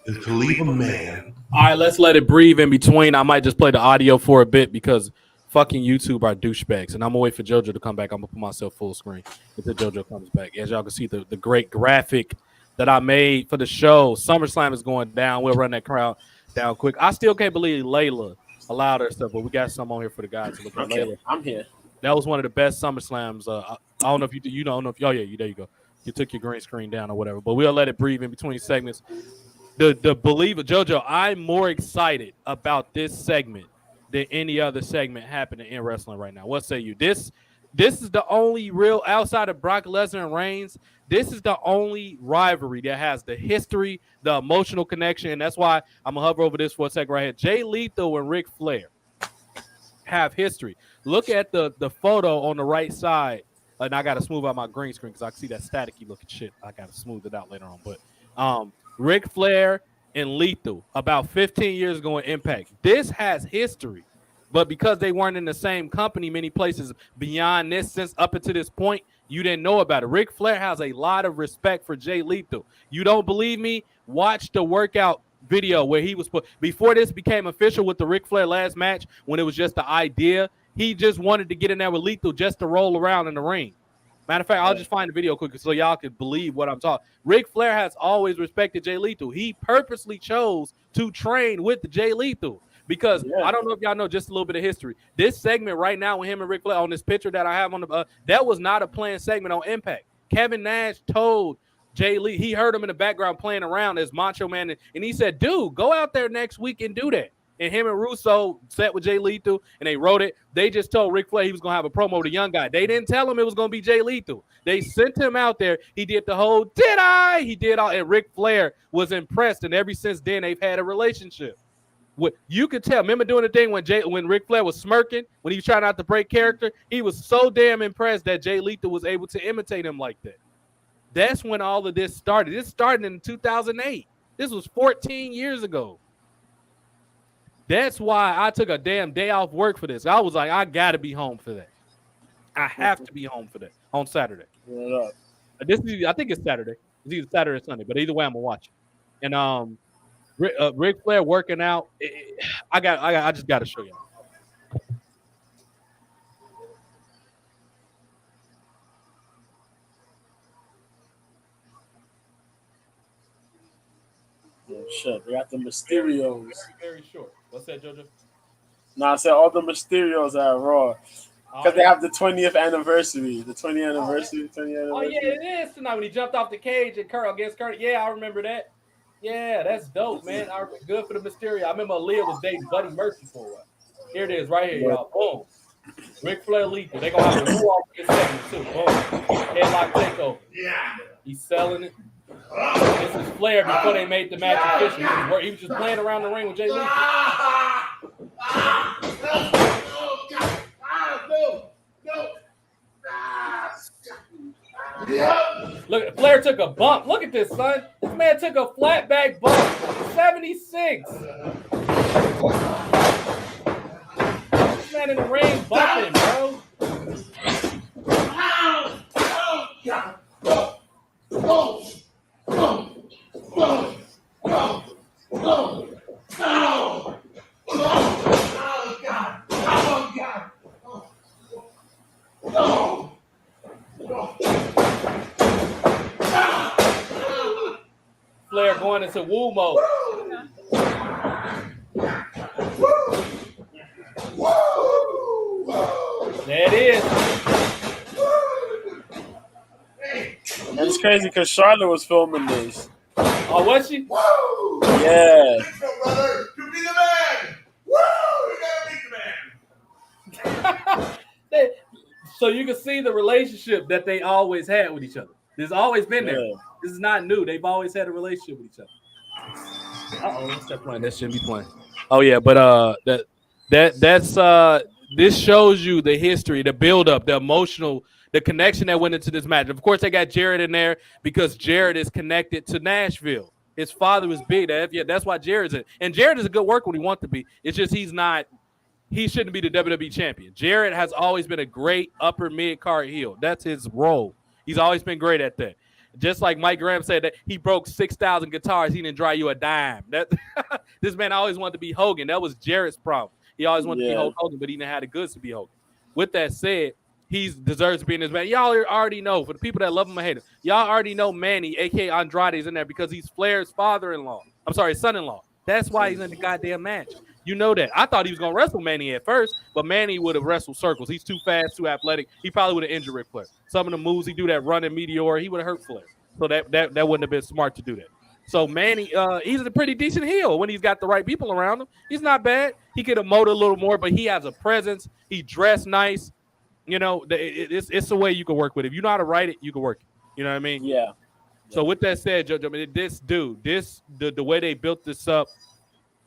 is to leave a man. All right, let's let it breathe in between. I might just play the audio for a bit because fucking YouTube are douchebags. And I'm going to wait for JoJo to come back. I'm going to put myself full screen until JoJo comes back. As y'all can see, the great graphic that I made for the show. SummerSlam is going down. We'll run that crowd down quick. I still can't believe Layla allowed her stuff, but we got some on here for the guys to look at. Okay, Layla. I'm here. That was one of the best SummerSlams. I don't know if you don't know if there you go. You took your green screen down or whatever, but we'll let it breathe in between segments. The believer, JoJo, I'm more excited about this segment than any other segment happening in wrestling right now. What say you? This is the only real, outside of Brock Lesnar and Reigns, this is the only rivalry that has the history, the emotional connection, and that's why I'm going to hover over this for a second right here. Jay Lethal and Ric Flair have history. Look at the photo on the right side. And I got to smooth out my green screen because I see that staticky looking shit. I got to smooth it out later on. But Ric Flair and Lethal about 15 years ago in Impact. This has history. But because they weren't in the same company, many places beyond this, since up until this point, you didn't know about it. Ric Flair has a lot of respect for Jay Lethal. You don't believe me? Watch the workout video where he was put. Before this became official with the Ric Flair last match, when it was just the idea, he just wanted to get in there with Lethal just to roll around in the ring. Matter of fact, I'll just find the video quickly so y'all can believe what I'm talking. Ric Flair has always respected Jay Lethal. He purposely chose to train with Jay Lethal because I don't know if y'all know just a little bit of history. This segment right now with him and Ric Flair on this picture that I have on the that was not a planned segment on Impact. Kevin Nash told Jay Lethal, he heard him in the background playing around as Macho Man, and he said, dude, go out there next week and do that. And him and Russo sat with Jay Lethal, and they wrote it. They just told Ric Flair he was going to have a promo with a young guy. They didn't tell him it was going to be Jay Lethal. They sent him out there. He did the whole, did I? He did all, and Ric Flair was impressed, and ever since then, they've had a relationship. You could tell. Remember doing the thing when Ric Flair was smirking, when he was trying not to break character? He was so damn impressed that Jay Lethal was able to imitate him like that. That's when all of this started. This started in 2008. This was 14 years ago. That's why I took a damn day off work for this. I was like, I got to be home for that. I have to be home for that on Saturday. I think it's Saturday. It's either Saturday or Sunday, but either way, I'm going to watch it. And Ric Flair working out. I just got to show you. Oh, shit, they got the Mysterios. Very, very short. What's that, JoJo? No, I said all the Mysterios are at Raw. Because they have the 20th anniversary. The 20th anniversary. Oh, yeah, it is tonight when he jumped off the cage and against Kurt. Yeah, I remember that. Yeah, that's dope, man. Good for the Mysterio. I remember Aaliyah was dating Buddy Murphy for a while. Here it is right here, y'all. Boom. Ric Flair Lethal. They're going to have a new off segment, too. Boom. Headlock takeover. Yeah. He's selling it. This is Flair before they made the match official. He was just playing around the ring with Jay Lethal. Look, Flair took a bump. Look at this, son. This man took a flat back bump. 76. This man in the ring bumping, bro. Flair going into woo mode. There it is. It's crazy because Charlotte was filming this. Oh, was she? Yeah. Brother, you be the man. Woo! You gotta beat the man. So you can see the relationship that they always had with each other. There's always been there. Yeah. This is not new. They've always had a relationship with each other. Uh-oh, what's that playing? That shouldn't be playing. Oh yeah, but that's this shows you the history, the build-up, the emotional, the connection that went into this match. Of course, they got Jarrett in there because Jarrett is connected to Nashville. His father was big. That's why Jarrett's in. And Jarrett is a good worker when he wants to be. It's just he shouldn't be the WWE champion. Jarrett has always been a great upper mid-card heel. That's his role. He's always been great at that. Just like Mike Graham said that he broke 6,000 guitars, he didn't dry you a dime. This man always wanted to be Hogan. That was Jarrett's problem. He always wanted to be Hulk Hogan, but he didn't have the goods to be Hogan. With that said, he deserves to be in this match. Y'all already know, for the people that love him or hate him, y'all already know Manny, a.k.a. Andrade, is in there because he's Flair's son-in-law. That's why he's in the goddamn match. You know that. I thought he was going to wrestle Manny at first, but Manny would have wrestled circles. He's too fast, too athletic. He probably would have injured Ric Flair. Some of the moves he do, that running meteor, he would have hurt Flair. So that wouldn't have been smart to do that. So Manny, he's a pretty decent heel when he's got the right people around him. He's not bad. He could have mowed a little more, but he has a presence. He dressed nice. You know, it's a way you can work with it. If you know how to write it, you can work it. You know what I mean? Yeah. So with that said, Judge, I mean, the way they built this up,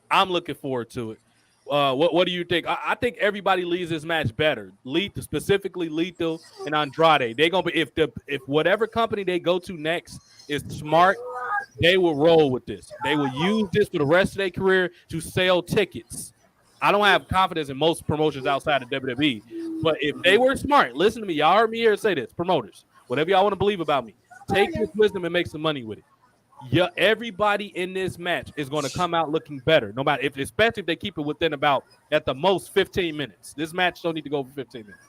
I'm looking forward to it. What do you think? I think everybody leaves this match better. Specifically Lethal and Andrade. They're gonna be if whatever company they go to next is smart, they will roll with this. They will use this for the rest of their career to sell tickets. I don't have confidence in most promotions outside of WWE, but if they were smart, listen to me. Y'all heard me here say this. Promoters, whatever y'all want to believe about me, take this wisdom and make some money with it. Yeah, everybody in this match is going to come out looking better, no matter especially if they keep it within about at the most 15 minutes. This match don't need to go for 15 minutes.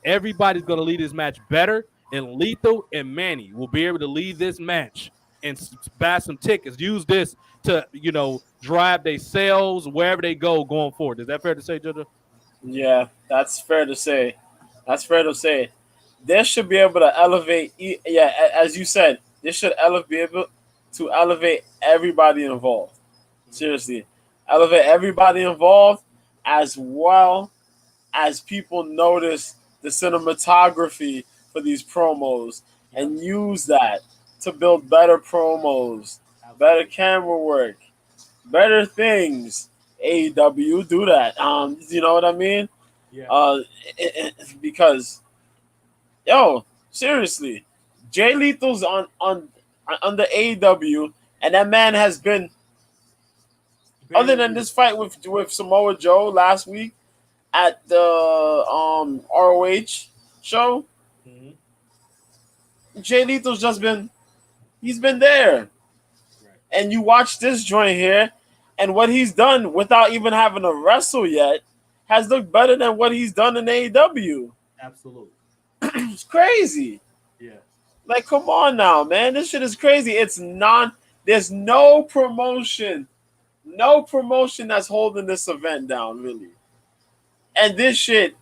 Everybody's going to lead this match better, and Lethal and Manny will be able to lead this match and buy some tickets. Use this to, drive their sales wherever they go going forward. Is that fair to say, JoJo? Yeah, that's fair to say. They should be able to elevate. Yeah, as you said, they should be able to elevate everybody involved. Seriously, elevate everybody involved, as well as people notice the cinematography for these promos and use that to build better promos, better camera work, better things. AEW do that. You know what I mean? Yeah. Because seriously, Jay Lethal's on the AEW, and that man has been. Other than this fight with Samoa Joe last week at the ROH show, Jay Lethal's he's been there. Right. And you watch this joint here, and what he's done without even having to wrestle yet has looked better than what he's done in AEW. Absolutely. It's crazy. Yeah. Like, come on now, man. This shit is crazy. There's no promotion that's holding this event down, really. And this shit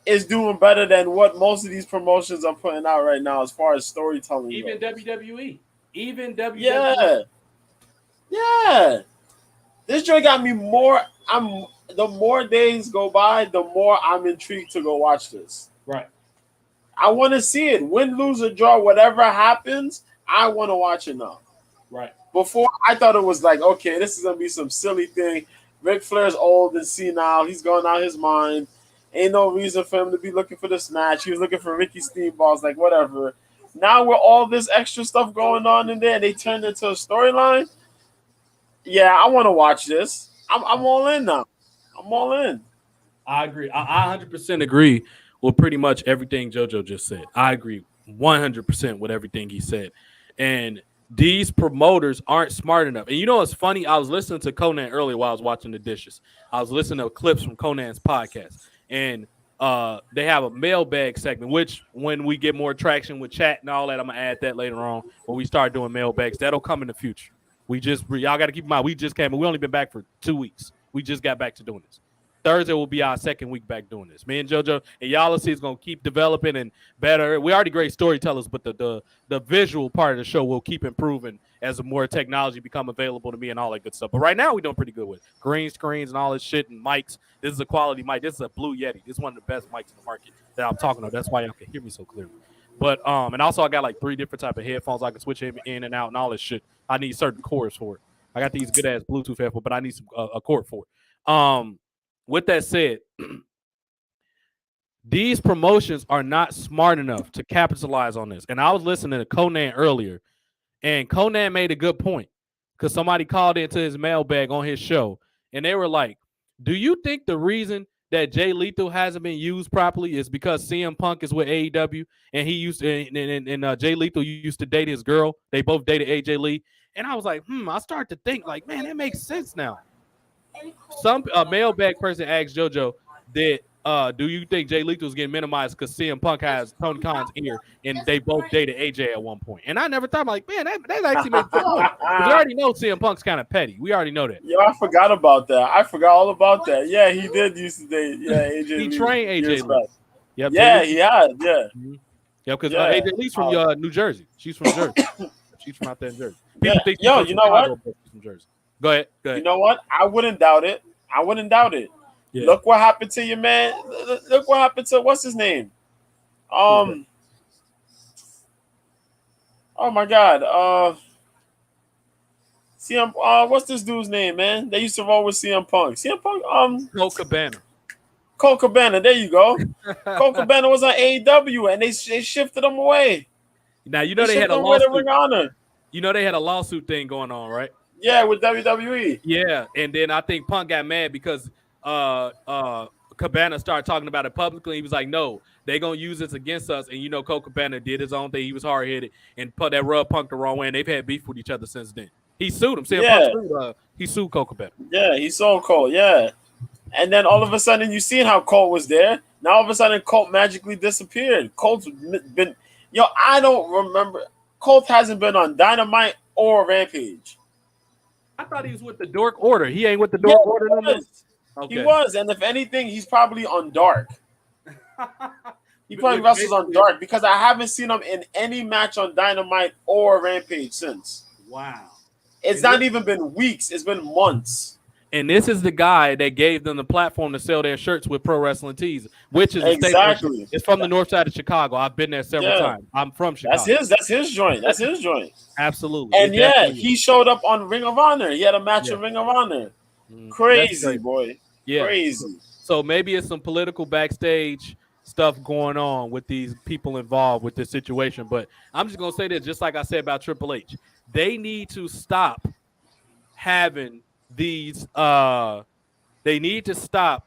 is doing better than what most of these promotions are putting out right now as far as storytelling Even goes. WWE. Even WWE. Yeah. This joint got me more. The more days go by, the more I'm intrigued to go watch this. Right. I want to see it. Win, lose, or draw, whatever happens, I want to watch it now. Right. Before, I thought it was like, okay, this is going to be some silly thing. Ric Flair's old and senile. He's going out his mind. Ain't no reason for him to be looking for this match. He was looking for Ricky Steamballs, like, whatever. Now with all this extra stuff going on in there, they turned into a storyline. Yeah, I want to watch this. I'm all in now. I'm all in. I agree. I 100% agree with pretty much everything JoJo just said. I agree 100% with everything he said. And these promoters aren't smart enough. And you know what's funny? I was listening to Conan earlier while I was watching the dishes. I was listening to clips from Conan's podcast. And they have a mailbag segment, which when we get more traction with chat and all that, I'm going to add that later on when we start doing mailbags. That'll come in the future. Y'all got to keep in mind, we only been back for 2 weeks. We just got back to doing this. Thursday will be our second week back doing this. Me and JoJo and y'all will see it's going to keep developing and better. We already great storytellers, but the visual part of the show will keep improving as more technology become available to me and all that good stuff. But right now we're doing pretty good with green screens and all this shit and mics. This is a quality mic. This is a Blue Yeti. This is one of the best mics in the market that I'm talking about. That's why y'all can hear me so clearly. But and also I got like 3 different type of headphones I can switch in and out and all this shit. I need certain cords for it. I got these good ass Bluetooth headphones, but I need a cord for it. With that said, these promotions are not smart enough to capitalize on this. And I was listening to Conan earlier, and Conan made a good point because somebody called into his mailbag on his show, and they were like, do you think the reason that Jay Lethal hasn't been used properly is because CM Punk is with AEW, and he used to, and Jay Lethal used to date his girl. They both dated AJ Lee. And I was like, I start to think like, man, that makes sense now. Some mailbag person asked JoJo that do you think Jay Lethal's getting minimized because CM Punk has Tony Khan's ear and they both dated AJ at one point? And I never thought, like, man, that actually makes a good point. We already know CM Punk's kind of petty. We already know that. Yo, I forgot about that. I forgot all about that. Yeah, he did used to date. Yeah, AJ. He trained AJ Lee. Yep, yeah, he had. Yeah. Mm-hmm. Yeah, because AJ Lee's from New Jersey. She's from Jersey. She's from out there in Jersey. People think yo, you know what? She's from Jersey. Go ahead. You know what? I wouldn't doubt it. Yeah. Look what happened to your man. Look what happened to what's his name? Oh my God. CM. What's this dude's name, man? They used to roll with CM Punk. CM Punk. Colt Cabana. There you go. Colt Cabana was on AEW, and they shifted him away. Now you know they had a lawsuit. You know they had a lawsuit thing going on, right? Yeah, with WWE. Yeah, and then I think Punk got mad because Cabana started talking about it publicly. He was like, "No, they gonna use this against us." And you know, Colt Cabana did his own thing. He was hard headed and put that rub Punk the wrong way. And they've had beef with each other since then. He sued him. He sued Colt Cabana. Yeah, he sued Colt. Yeah, and then all of a sudden, you seen how Colt was there. Now all of a sudden, Colt magically disappeared. Colt's been. I don't remember. Colt hasn't been on Dynamite or Rampage. I thought he was with the Dork Order. He ain't with the Dork Order no more? Okay. He was, and if anything, he's probably on Dark. He probably wrestles on Dark because I haven't seen him in any match on Dynamite or Rampage since. Wow. It's not even been weeks. It's been months. And this is the guy that gave them the platform to sell their shirts with Pro Wrestling Tees, which is Exactly. It's from the north side of Chicago. I've been there several times. I'm from Chicago. That's his joint. That's his joint. Absolutely. And he showed up on Ring of Honor. He had a match in Ring of Honor. Crazy, boy. Yeah. Crazy. So maybe it's some political backstage stuff going on with these people involved with this situation. But I'm just going to say this, just like I said about Triple H. They need to stop having these they need to stop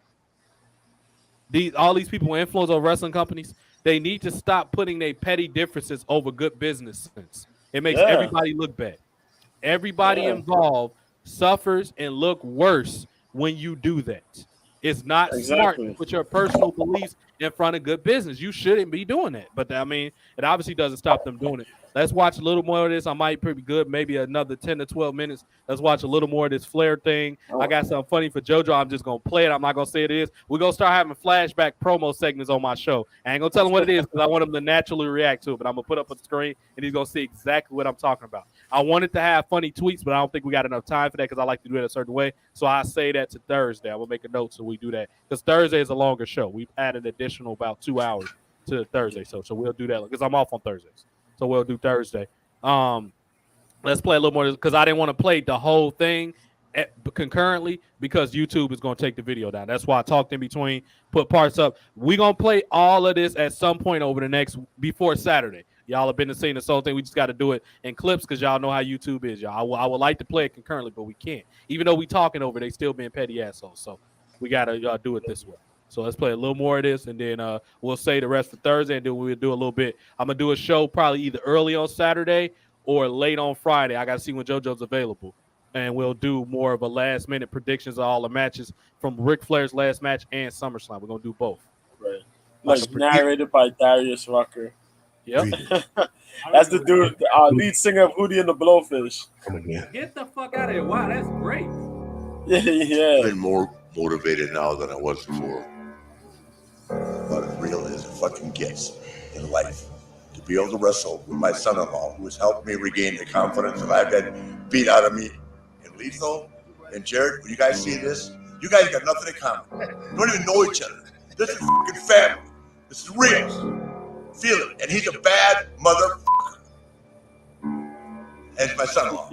all these people with influence on wrestling companies. They need to stop putting their petty differences over good business sense. It makes everybody look bad. Everybody involved suffers and look worse when you do that. It's not smart to put your personal beliefs in front of good business. You shouldn't be doing that. But I mean, it obviously doesn't stop them doing it. Let's watch a little more of this. I might pretty good, maybe another 10 to 12 minutes. Let's watch a little more of this Flair thing. I got something funny for JoJo. I'm just going to play it. I'm not going to say it is. We're going to start having flashback promo segments on my show. I ain't going to tell him what it is because I want him to naturally react to it. But I'm going to put up on the screen, and he's going to see exactly what I'm talking about. I wanted to have funny tweets, but I don't think we got enough time for that because I like to do it a certain way. So I say that to Thursday. I'm going to make a note so we do that because Thursday is a longer show. We've added additional about 2 hours to Thursday. So we'll do that because I'm off on Thursdays. So we'll do Thursday. Let's play a little more because I didn't want to play the whole thing concurrently because YouTube is going to take the video down. That's why I talked in between, put parts up. We're going to play all of this at some point over the next before Saturday. Y'all have been seeing this whole thing. We just got to do it in clips because y'all know how YouTube is, y'all. I would like to play it concurrently, but we can't. Even though we talking over, they still being petty assholes. So we got to do it this way. So let's play a little more of this, and then we'll say the rest for Thursday, and then we'll do a little bit. I'm going to do a show probably either early on Saturday or late on Friday. I got to see when JoJo's available. And we'll do more of a last-minute predictions of all the matches from Ric Flair's last match and SummerSlam. We're going to do both. Right. Like narrated by Darius Rucker. Yep. That's the dude, lead singer of Hootie and the Blowfish. Get the fuck out of here. Wow, that's great. Yeah. I'm more motivated now than I was before. But it really is a fucking gift in life to be able to wrestle with my son-in-law, who has helped me regain the confidence that I've had beat out of me. And Lethal and Jared, when you guys see this, you guys got nothing in common. You don't even know each other. This is fucking family. This is real. Feel it. And he's a bad motherfucker. And it's my son-in-law.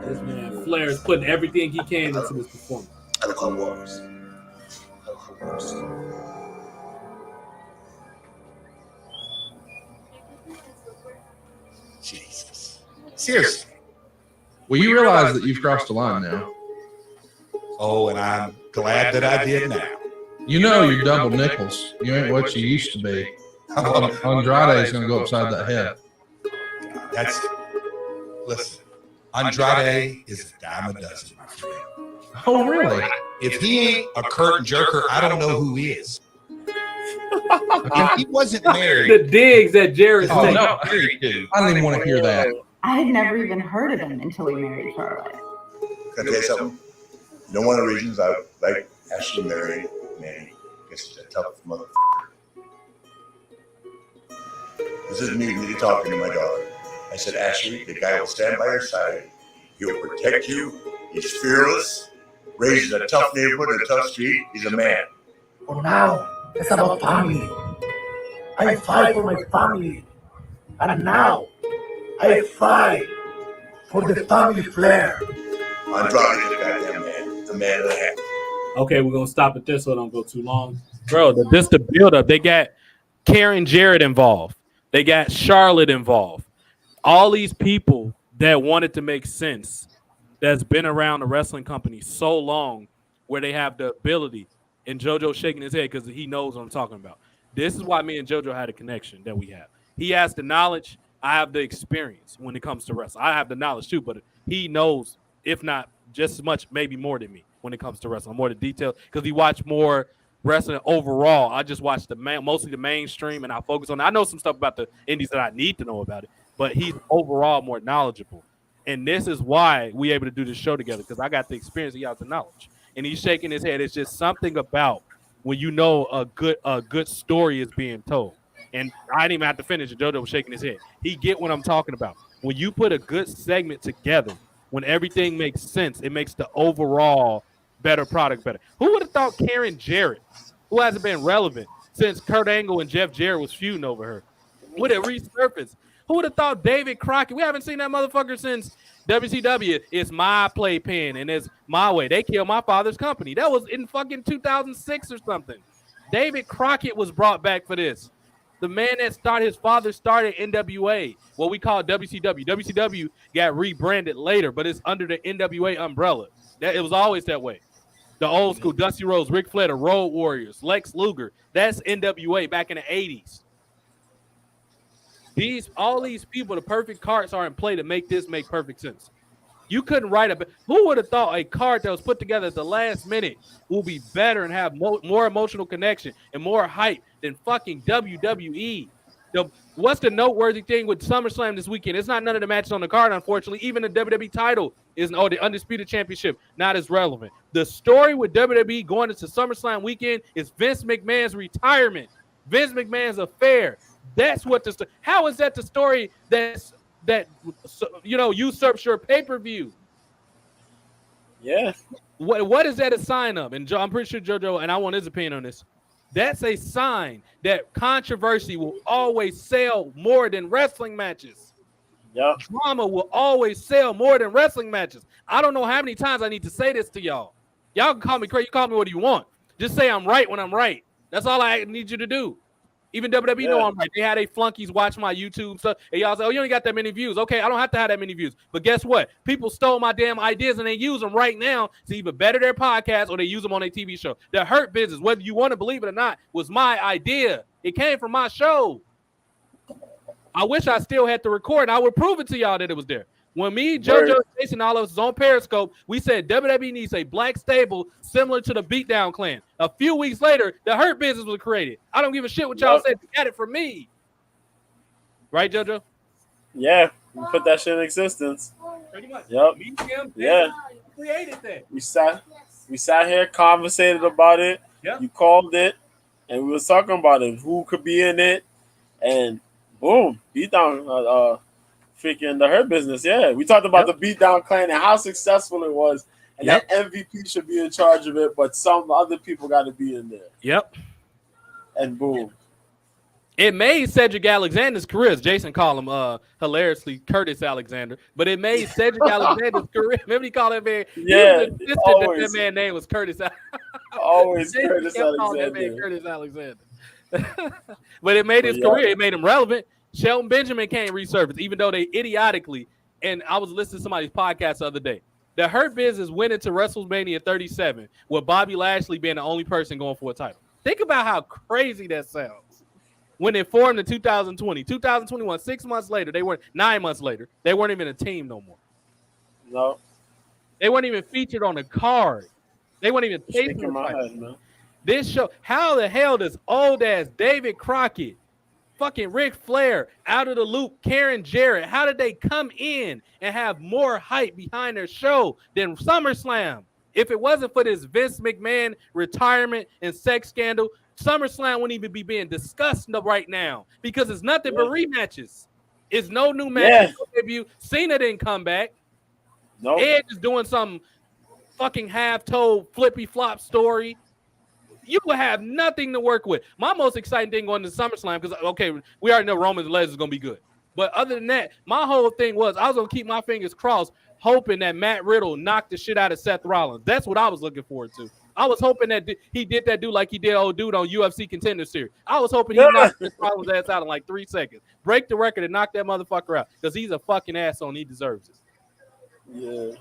This man Flair is putting everything he can into this performance. I don't know wars. Jesus. Seriously. Well, you realize that you've crossed the line now. Oh, and I'm glad that I did now. You know you're double nickels. You ain't what you used to be. Andrade is going to go upside that head. Listen, Andrade is a dime a dozen, my friend. Oh, really? If he ain't a curtain jerker, I don't know who is. If he wasn't married. The digs that Jared's Oh, taking. no. I don't even want to hear that. I had never even heard of him until he married Charlotte. Can I tell you something? You know, one of the reasons I like Ashley married Manny, because he's a tough motherfucker. This is me really talking to my daughter. I said, Ashley, the guy will stand by your side. He'll protect you. He's fearless. Raised in a tough neighborhood, in a tough street. He's a man. For now, it's about family. I fight for my family. And now, I fight for the family Flair. Andrade is a goddamn man. A man and a half. Okay, we're gonna stop at this so it don't go too long. Bro, just the build-up. They got Karen Jarrett involved. They got Charlotte involved. All these people that wanted to make sense, that's been around the wrestling company so long, where they have the ability, and JoJo shaking his head because he knows what I'm talking about. This is why me and JoJo had a connection that we have. He has the knowledge. I have the experience when it comes to wrestling. I have the knowledge too, but he knows, if not just as much, maybe more than me when it comes to wrestling, more the details, because he watched more wrestling overall. I just watch mostly the mainstream, and I focus on. I know some stuff about the indies that I need to know about it, but he's overall more knowledgeable. And this is why we able to do this show together, because I got the experience, he has the knowledge, and he's shaking his head. It's just something about when you know a good story is being told. And I didn't even have to finish it. JoJo was shaking his head. He get what I'm talking about. When you put a good segment together when everything makes sense, it makes the overall better product better. Who would have thought Karen Jarrett, who hasn't been relevant since Kurt Angle and Jeff Jarrett was feuding over her, would it resurface? Who would have thought David Crockett? We haven't seen that motherfucker since WCW. It's my playpen and it's my way. They killed my father's company. That was in fucking 2006 or something. David Crockett was brought back for this. The man that his father started NWA, what we call WCW. WCW got rebranded later, but it's under the NWA umbrella. It was always that way. The old school, Dusty Rhodes, Ric Flair, the Road Warriors, Lex Luger. That's NWA back in the 80s. All these people, the perfect cards are in play to make this make perfect sense. You couldn't write who would have thought a card that was put together at the last minute will be better and have more emotional connection and more hype than fucking WWE? What's the noteworthy thing with SummerSlam this weekend? It's not none of the matches on the card, unfortunately. Even the WWE title the Undisputed Championship, not as relevant. The story with WWE going into SummerSlam weekend is Vince McMahon's retirement, Vince McMahon's affair. That's what how is that the story that usurps your pay-per-view? Yeah. What is that a sign of? And I'm pretty sure JoJo, and I want his opinion on this. That's a sign that controversy will always sell more than wrestling matches. Yep. Drama will always sell more than wrestling matches. I don't know how many times I need to say this to y'all. Y'all can call me crazy. You call me what you want. Just say I'm right when I'm right. That's all I need you to do. Even WWE know I'm right. They had flunkies watch my YouTube stuff, and y'all say, "Oh, you only got that many views." Okay, I don't have to have that many views. But guess what? People stole my damn ideas, and they use them right now to either better their podcast or they use them on their TV show. The Hurt Business, whether you want to believe it or not, was my idea. It came from my show. I wish I still had to record. I would prove it to y'all that it was there. When me, JoJo, Jason, all of us was on Periscope, we said WWE needs a black stable similar to the Beatdown Clan. A few weeks later, the Hurt Business was created. I don't give a shit what y'all said. You got it from me. Right, JoJo? Yeah, we put that shit in existence. Pretty much. Yep. Me, Tim, yeah. Created that. We sat here, conversated about it. Yep. You called it, and we was talking about it. Who could be in it, and boom, Beatdown. Freaking the Hurt Business, yeah. We talked about the Beatdown Clan and how successful it was, and that MVP should be in charge of it, but some other people got to be in there. Yep. And boom. It made Cedric Alexander's career, as Jason called him hilariously Curtis Alexander, but it made Cedric Alexander's career. Remember he called that man? Yeah. That man's name was Curtis. Always Curtis Alexander. That man Curtis Alexander. But it made his career. It made him relevant. Shelton Benjamin can't resurface, even though they idiotically, and I was listening to somebody's podcast the other day. The Hurt Business went into WrestleMania 37 with Bobby Lashley being the only person going for a title. Think about how crazy that sounds. When they formed in 2020, 2021, 6 months later, 9 months later, they weren't even a team no more. No. They weren't even featured on the card. They weren't even chasing the fight. This show, how the hell does old ass David Crockett, fucking Ric Flair, out of the loop, Karen Jarrett, how did they come in and have more hype behind their show than SummerSlam? If it wasn't for this Vince McMahon retirement and sex scandal, SummerSlam wouldn't even be being discussed right now because it's nothing but rematches. It's no new match. Debut. Cena didn't come back. No. Edge is doing some fucking half-told flippy flop story. You will have nothing to work with. My most exciting thing going to SummerSlam, because, okay, we already know Roman and Lesnar is going to be good. But other than that, my whole thing was I was going to keep my fingers crossed, hoping that Matt Riddle knocked the shit out of Seth Rollins. That's what I was looking forward to. I was hoping that he did that dude like he did old dude on UFC Contender Series. I was hoping he knocked Seth Rollins' ass out in like 3 seconds. Break the record and knock that motherfucker out because he's a fucking asshole and he deserves it. Yeah.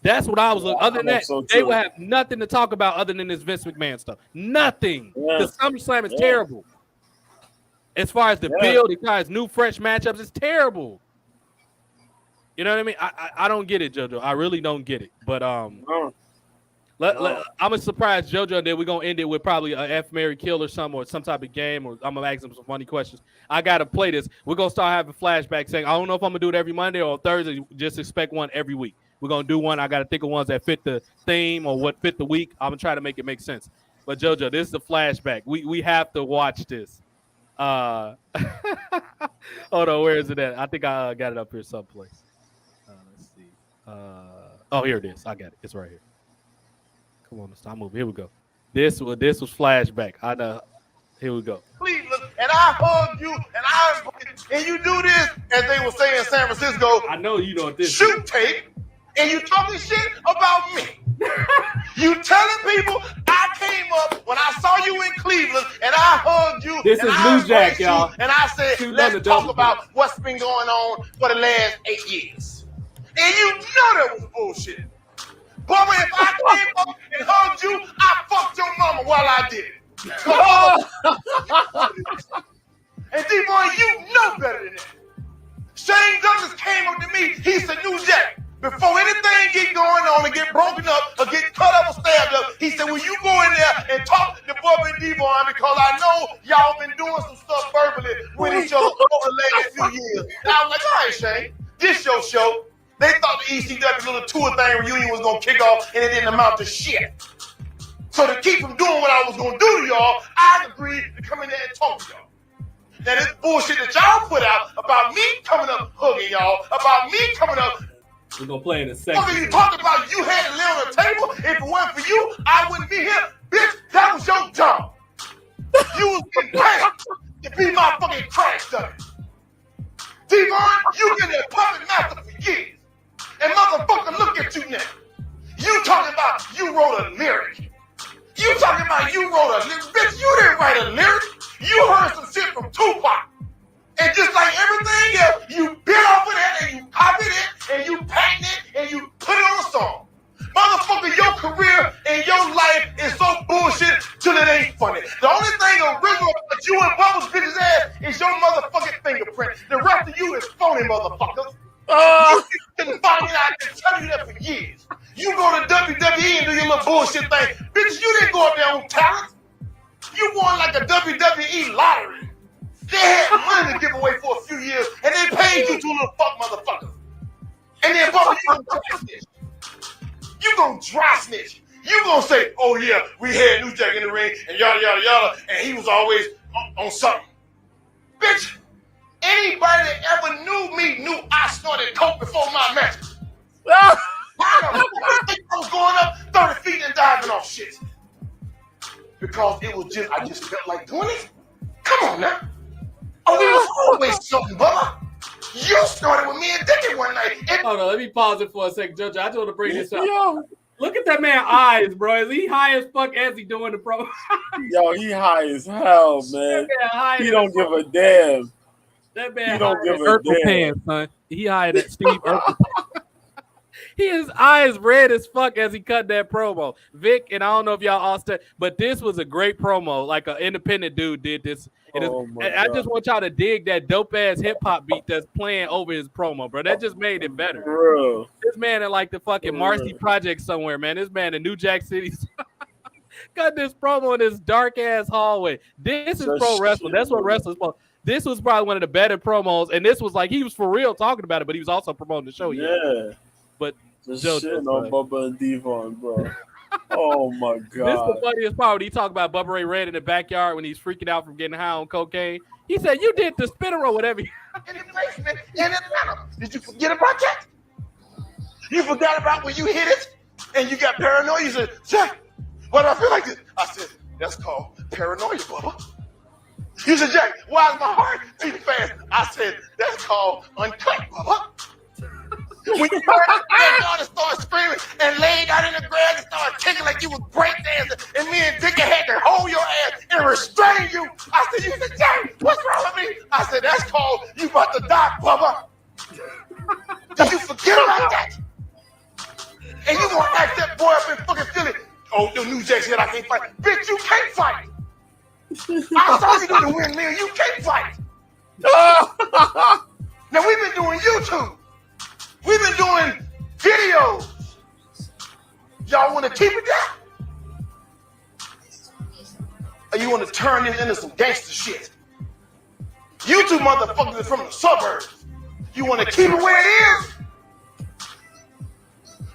That's what I was looking. Other than that, they will have nothing to talk about other than this Vince McMahon stuff. Nothing. The SummerSlam is terrible. As far as the build, as far as new, fresh matchups, it's terrible. You know what I mean? I don't get it, JoJo. I really don't get it. But I'm surprised JoJo that we're gonna end it with probably a F, Mary, Kill or something, or some type of game, or I'm gonna ask him some funny questions. I gotta play this. We're gonna start having flashbacks saying, I don't know if I'm gonna do it every Monday or Thursday. Just expect one every week. We're going to do one. I got to think of ones that fit the theme or what fit the week. I'm going to try to make it make sense. But, JoJo, this is a flashback. We have to watch this. Hold on. Where is it at? I think I got it up here someplace. Let's see. Oh, here it is. I got it. It's right here. Come on, stop moving. Here we go. This was flashback. I know. Here we go. Cleveland, and I hug you, and you do this, as they would say in San Francisco. I know you know what this shoot is. tape, and you talking shit about me. You telling people I came up when I saw you in Cleveland, and I hugged you. This and is I New Jack, you, y'all. And I said, let's talk about what's been going on for the last 8 years. And you know that was bullshit. But if I came up and hugged you, I fucked your mama while I did it. And D-Boy, you know better than that. Shane Douglas came up to me. He said, New Jack, before anything get going on and get broken up or get cut up or stabbed up, he said, will you go in there and talk to Bubba and D-Boy because I know y'all been doing some stuff verbally with each other over the last few years. And I was like, all right, Shane, this your show. They thought the ECW little tour thing reunion was going to kick off, and it didn't amount to shit. So to keep from doing what I was going to do to y'all, I agreed to come in there and talk to y'all. Now this bullshit that y'all put out about me coming up hugging y'all, about me coming up. We're going to play in a second. What are you talking about? You had to lay on the table. If it wasn't for you, I wouldn't be here. Bitch, that was your job. You was getting paid to be my fucking crash dummy. Devon, you been a puppet master for years. And motherfucker, look at you now. You talking about you wrote a lyric. You talking about you wrote a lyric. Bitch, you didn't write a lyric. You heard some shit from Tupac. And just like everything else, you bit off of that and you copied it and you patented it and you put it on a song. Motherfucker, your career and your life is so bullshit till it ain't funny. The only thing original about you and Bubba's bitch's ass is your motherfucking fingerprint. The rest of you is phony, motherfuckers. You can find it. I can tell you that for years. You go to WWE and do your little bullshit thing. Bitch, you didn't go up there on talent. You won like a WWE lottery. They had money to give away for a few years, and they paid you two little fuck motherfuckers. And then, Bubba, you gonna dry snitch. You gonna dry snitch. You gonna say, oh yeah, we had New Jack in the ring, and yada, yada, yada, and he was always on something. Bitch, anybody that ever knew me knew I snorted coke before my match. I was going up 30 feet and diving off shit. Because it was just, I just felt like doing it. Come on now. Oh, we was always something, Bubba. You started with me and Dickie one night. Hold on, let me pause it for a second, Judge. I just want to bring this up. Yo. Look at that man's eyes, bro. Is he high as fuck as he doing the promo? Yo, he high as hell, man. He don't give a damn. That man he don't give a Urkel damn. Pants, son. He high at Steve Urkel. His eyes red as fuck as he cut that promo. Vic, and I don't know if y'all all said, but this was a great promo. Like an independent dude did this. I just want y'all to dig that dope ass hip hop beat that's playing over his promo, bro. That just made it better. Bro. This man in like the fucking Marcy Project somewhere, man. This man in New Jack City got this promo in this dark ass hallway. This is pro wrestling. That's what wrestling's for. This was probably one of the better promos, and this was like he was for real talking about it, but he was also promoting the show. Yeah. But the shit on Bubba and Devon, bro. Oh my god. This is the funniest part when he talked about Bubba Ray Red in the backyard when he's freaking out from getting high on cocaine. He said, "You did the spinner or whatever." In the basement in Atlanta. Did you forget about that? You forgot about when you hit it and you got paranoid. You said, "Jack, why do I feel like this?" I said, "That's called paranoia, Bubba." You said, "Jack, why is my heart beating fast?" I said, "That's called uncut, Bubba." When you heard your daughter start screaming and laid out in the grass and started kicking like you was breakdancing, and me and Dickie had to hold your ass and restrain you. I said, "You said, Jack, what's wrong with me?" I said, "That's called you about to die, Bubba." Did you forget about that? And you gonna act that boy up in fucking Philly? Oh, the New Jack said I can't fight. Bitch, you can't fight. I saw you do the windmill. You can't fight. Now we've been doing YouTube. We've been doing videos. Y'all want to keep it down? Or you want to turn this into some gangster shit? You two motherfuckers are from the suburbs. You want to keep it where it is?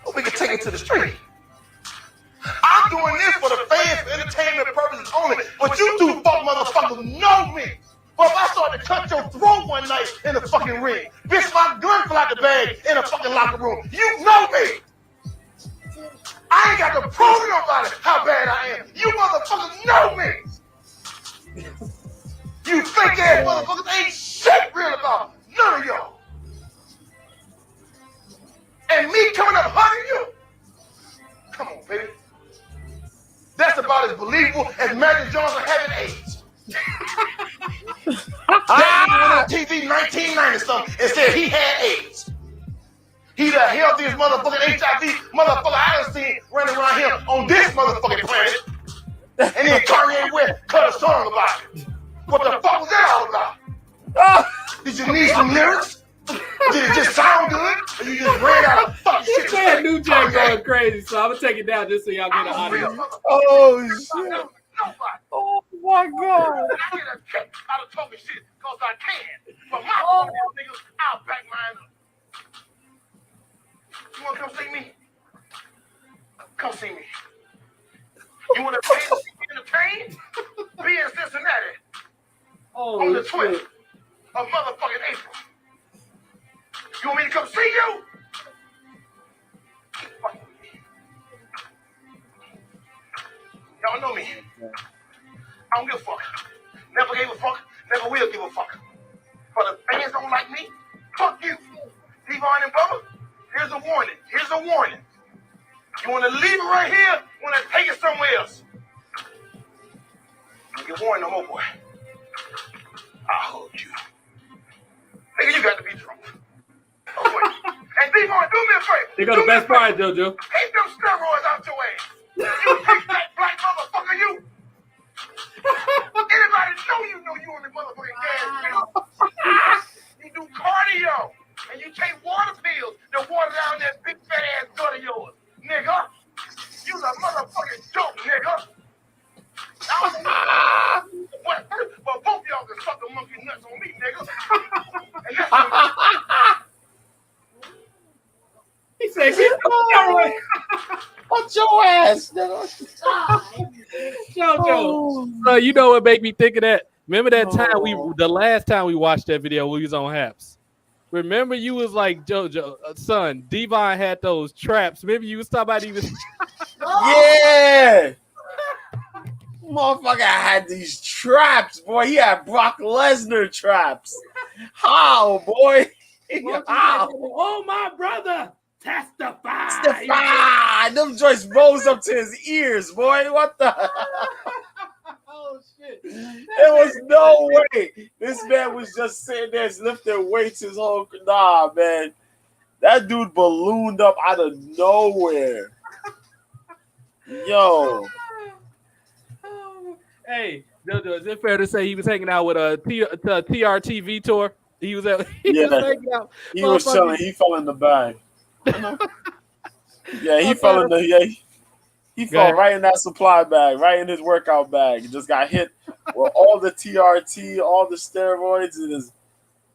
Or we can take it to the street. I'm doing this for the fans, for entertainment purposes only. But you two fuck motherfuckers know me. Well, if I started to cut your throat one night in the fucking ring, bitch, my gun fell out the bag in a fucking locker room. You know me. I ain't got to prove to nobody how bad I am. You motherfuckers know me. You fake ass motherfuckers ain't shit real about none of y'all. And me coming up hunting you? Come on, baby. That's about as believable as Magic Johnson having AIDS. That nigga went on TV 1990 something and said he had AIDS. He the healthiest motherfucking HIV motherfucker I done seen running around here on this motherfucking planet. And then Kanye West cut a song about it. What the fuck was that all about? Did you need some lyrics? Did it just sound good? Or you just ran out of fucking shit? Man, New Jack going crazy, so I'm gonna take it down just so y'all get an audience. Oh shit! Oh my god! I get a kick out of talking shit because I can. But my niggas, I'll back mine up. You wanna come see me? Come see me. You wanna be entertained? Be in Cincinnati on the 12th of motherfucking April. You want me to come see you? Y'all know me. I don't give a fuck. Never gave a fuck. Never will give a fuck. But the fans don't like me. Fuck you. Devon and Bubba, here's a warning. Here's a warning. You want to leave it right here? Want to take it somewhere else? Don't get warned no more, boy. I'll hold you. Nigga, you got to be drunk. Oh, wait. And Devon, do me a favor. Here go the best part, JoJo. Take them steroids out your ass. You take that black motherfucker, you. Anybody know you on the motherfucking gas pedal. You do cardio. And you take water pills to water down that big fat ass gut of yours. Nigga. You the motherfucking dope, nigga. But both y'all can suck the monkey nuts on me, nigga. And that's what He said, "Get the What's your ass, nigga?" JoJo. You know what make me think of that? Remember that time the last time we watched that video, we was on Haps. Remember you was like, JoJo, son, Devon had those traps. Remember you was talking about even. Yeah. Motherfucker had these traps, boy. He had Brock Lesnar traps. How, boy? How? Oh, my brother. Testify. Them joints rose up to his ears, boy. What the? Oh, shit. There was no way. This man was just sitting there lifting weights his whole. Nah, man. That dude ballooned up out of nowhere. Yo. Hey, JoJo, is it fair to say he was hanging out with a TRT Vitor? He was at. He was hanging out. He was selling. He fell in the bag. Yeah, he fell in the. He fell right in that supply bag, right in his workout bag. He just got hit with all the TRT, all the steroids, and is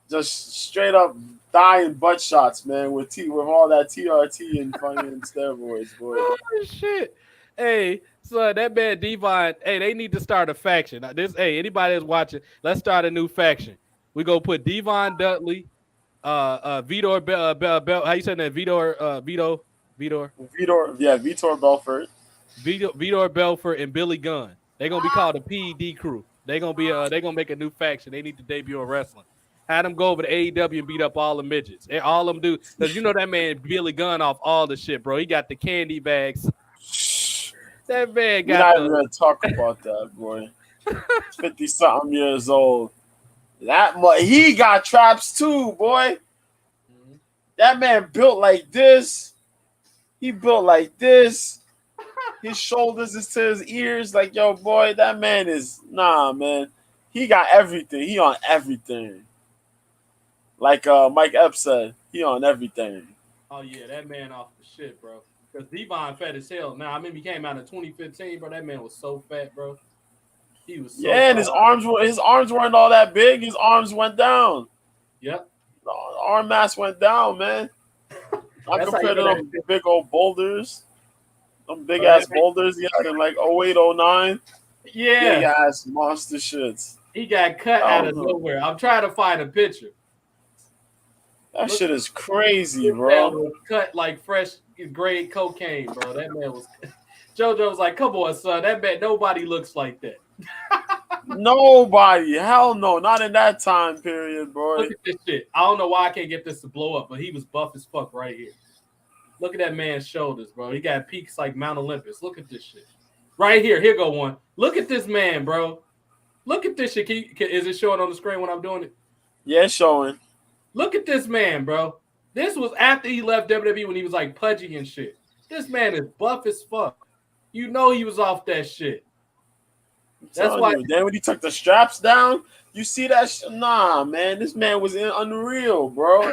just straight up dying butt shots, man. With all that TRT and fucking steroids, boy. Oh shit! Hey, so that man Devon. Hey, they need to start a faction. Anybody that's watching, let's start a new faction. We go put Devon Dudley, Vitor Bel. How you saying that? Vitor. Yeah, Vitor Belfort. Vitor Belfort and Billy Gunn. They're gonna be called the PED crew. They're gonna make a new faction. They need to debut in wrestling. Had them go over to AEW and beat up all the midgets. And all them do, because you know that man Billy Gunn off all the shit, bro. He got the candy bags. That man got. We're not even gonna talk about that, boy. 50-something years old. He got traps too, boy. That man built like this. He built like this. His shoulders is to his ears. Like, yo, boy, that man is man. He got everything. He on everything. Like Mike Epps said, he on everything. Oh yeah, that man off the shit, bro. Because Devon fat as hell. Now I remember he came out in 2015, bro. That man was so fat, bro. He was so and his arms weren't all that big. His arms went down. Yep. The arm mass went down, man. I compared to them big old boulders. Them big ass boulders he had in like 08, 09. Yeah. Big ass monster shits. He got cut out of nowhere. I'm trying to find a picture. That shit is crazy, That bro. man was cut like fresh grade cocaine, bro. That man was. JoJo was like, "Come on, son. That man, nobody looks like that." Nobody. Hell no. Not in that time period, bro. Look at this shit. I don't know why I can't get this to blow up, but he was buff as fuck right here. Look at that man's shoulders, bro. He got peaks like Mount Olympus. Look at this shit. Right here. Here go one. Look at this man, bro. Look at this shit. Is it showing on the screen when I'm doing it? Yeah, it's showing. Look at this man, bro. This was after he left WWE when he was like pudgy and shit. This man is buff as fuck. You know he was off that shit. That's why. Then when he took the straps down, you see that? Nah, man. This man was unreal, bro.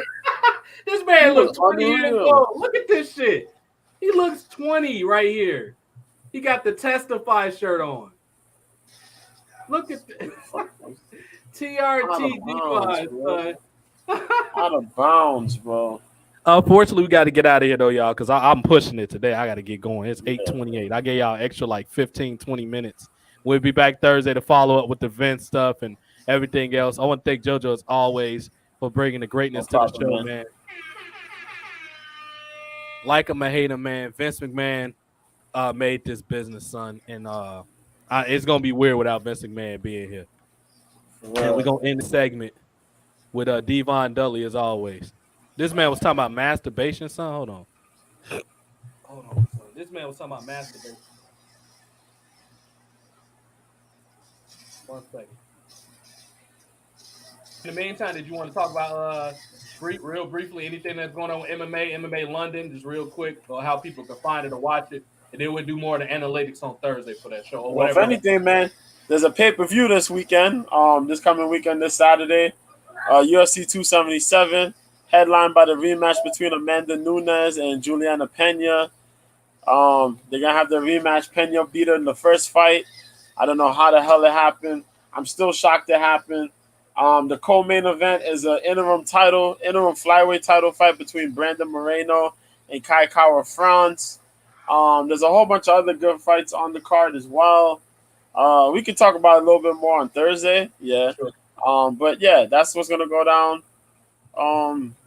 This man looks 20 years old. Look at this shit. He looks 20 right here. He got the Testify shirt on. Look at this. TRT Divas, son. Out of bounds, bro. Unfortunately, we got to get out of here, though, y'all, because I'm pushing it today. I got to get going. It's 8:28. I gave y'all extra like 15, 20 minutes. We'll be back Thursday to follow up with the Vince stuff and everything else. I want to thank JoJo, as always, for bringing the greatness to the show, man. Like him or hate him, man. Vince McMahon made this business, son. And it's going to be weird without Vince McMahon being here. And we're going to end the segment with Devon Dudley, as always. This man was talking about masturbation, son. Hold on, son. This man was talking about masturbation. One second. In the meantime, did you want to talk about real briefly anything that's going on with MMA London, just real quick, or how people can find it or watch it, and then we'll do more of the analytics on Thursday for that show. Or Well, if whatever. anything, man, there's a pay-per-view this weekend. This coming weekend, this Saturday, UFC 277, headlined by the rematch between Amanda Nunes and Juliana Pena. They're gonna have the rematch. Pena beat her in the first fight. I don't know how the hell it happened. I'm still shocked it happened. The co-main event is an interim flyweight title fight between Brandon Moreno and Kai Kara France. There's a whole bunch of other good fights on the card as well. We can talk about it a little bit more on Thursday. Yeah. Sure. But yeah, that's what's gonna go down.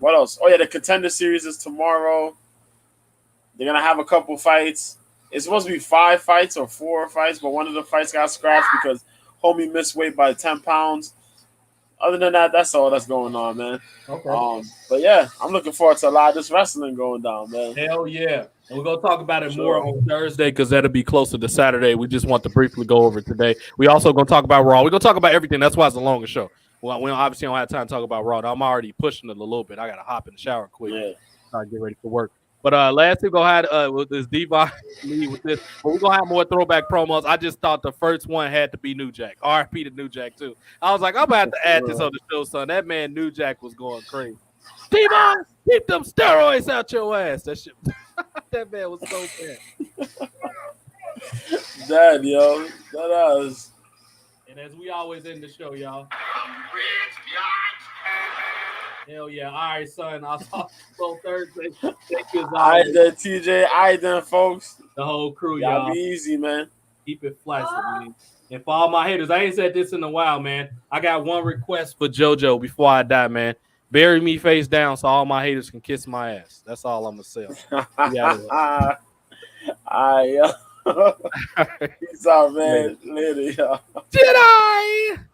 What else? Oh yeah, the Contender Series is tomorrow. They're gonna have a couple fights. It's supposed to be 5 fights or 4 fights, but one of the fights got scratched because homie missed weight by 10 pounds. Other than that, that's all that's going on, man. Okay. But yeah, I'm looking forward to a lot of this wrestling going down, man. Hell yeah. And we're going to talk about it more on Thursday because that'll be closer to Saturday. We just want to briefly go over it today. We also going to talk about Raw. We're going to talk about everything. That's why it's a longer show. Well, we obviously don't have time to talk about Raw. I'm already pushing it a little bit. I got to hop in the shower quick. Yeah. Get ready for work. But last week I had with this Divine lead with this, but we're gonna have more throwback promos. I just thought the first one had to be New Jack. RP to New Jack too. I was like, I'm about to add this on the show, son. That man New Jack was going crazy. Divine, keep them steroids out your ass. That shit. That man was so bad. Dad, yo, that is. And as we always end the show, y'all. Hell yeah. All right, son. I'll talk to you Thursday. Thank you. All right, then, TJ. All right, then, folks. The whole crew, y'all. Be easy, man. Keep it flexible, man. And for all my haters, I ain't said this in a while, man. I got one request for JoJo before I die, man. Bury me face down so all my haters can kiss my ass. That's all I'm going to say. All right, yo. Peace out, man. Later, y'all. Jedi!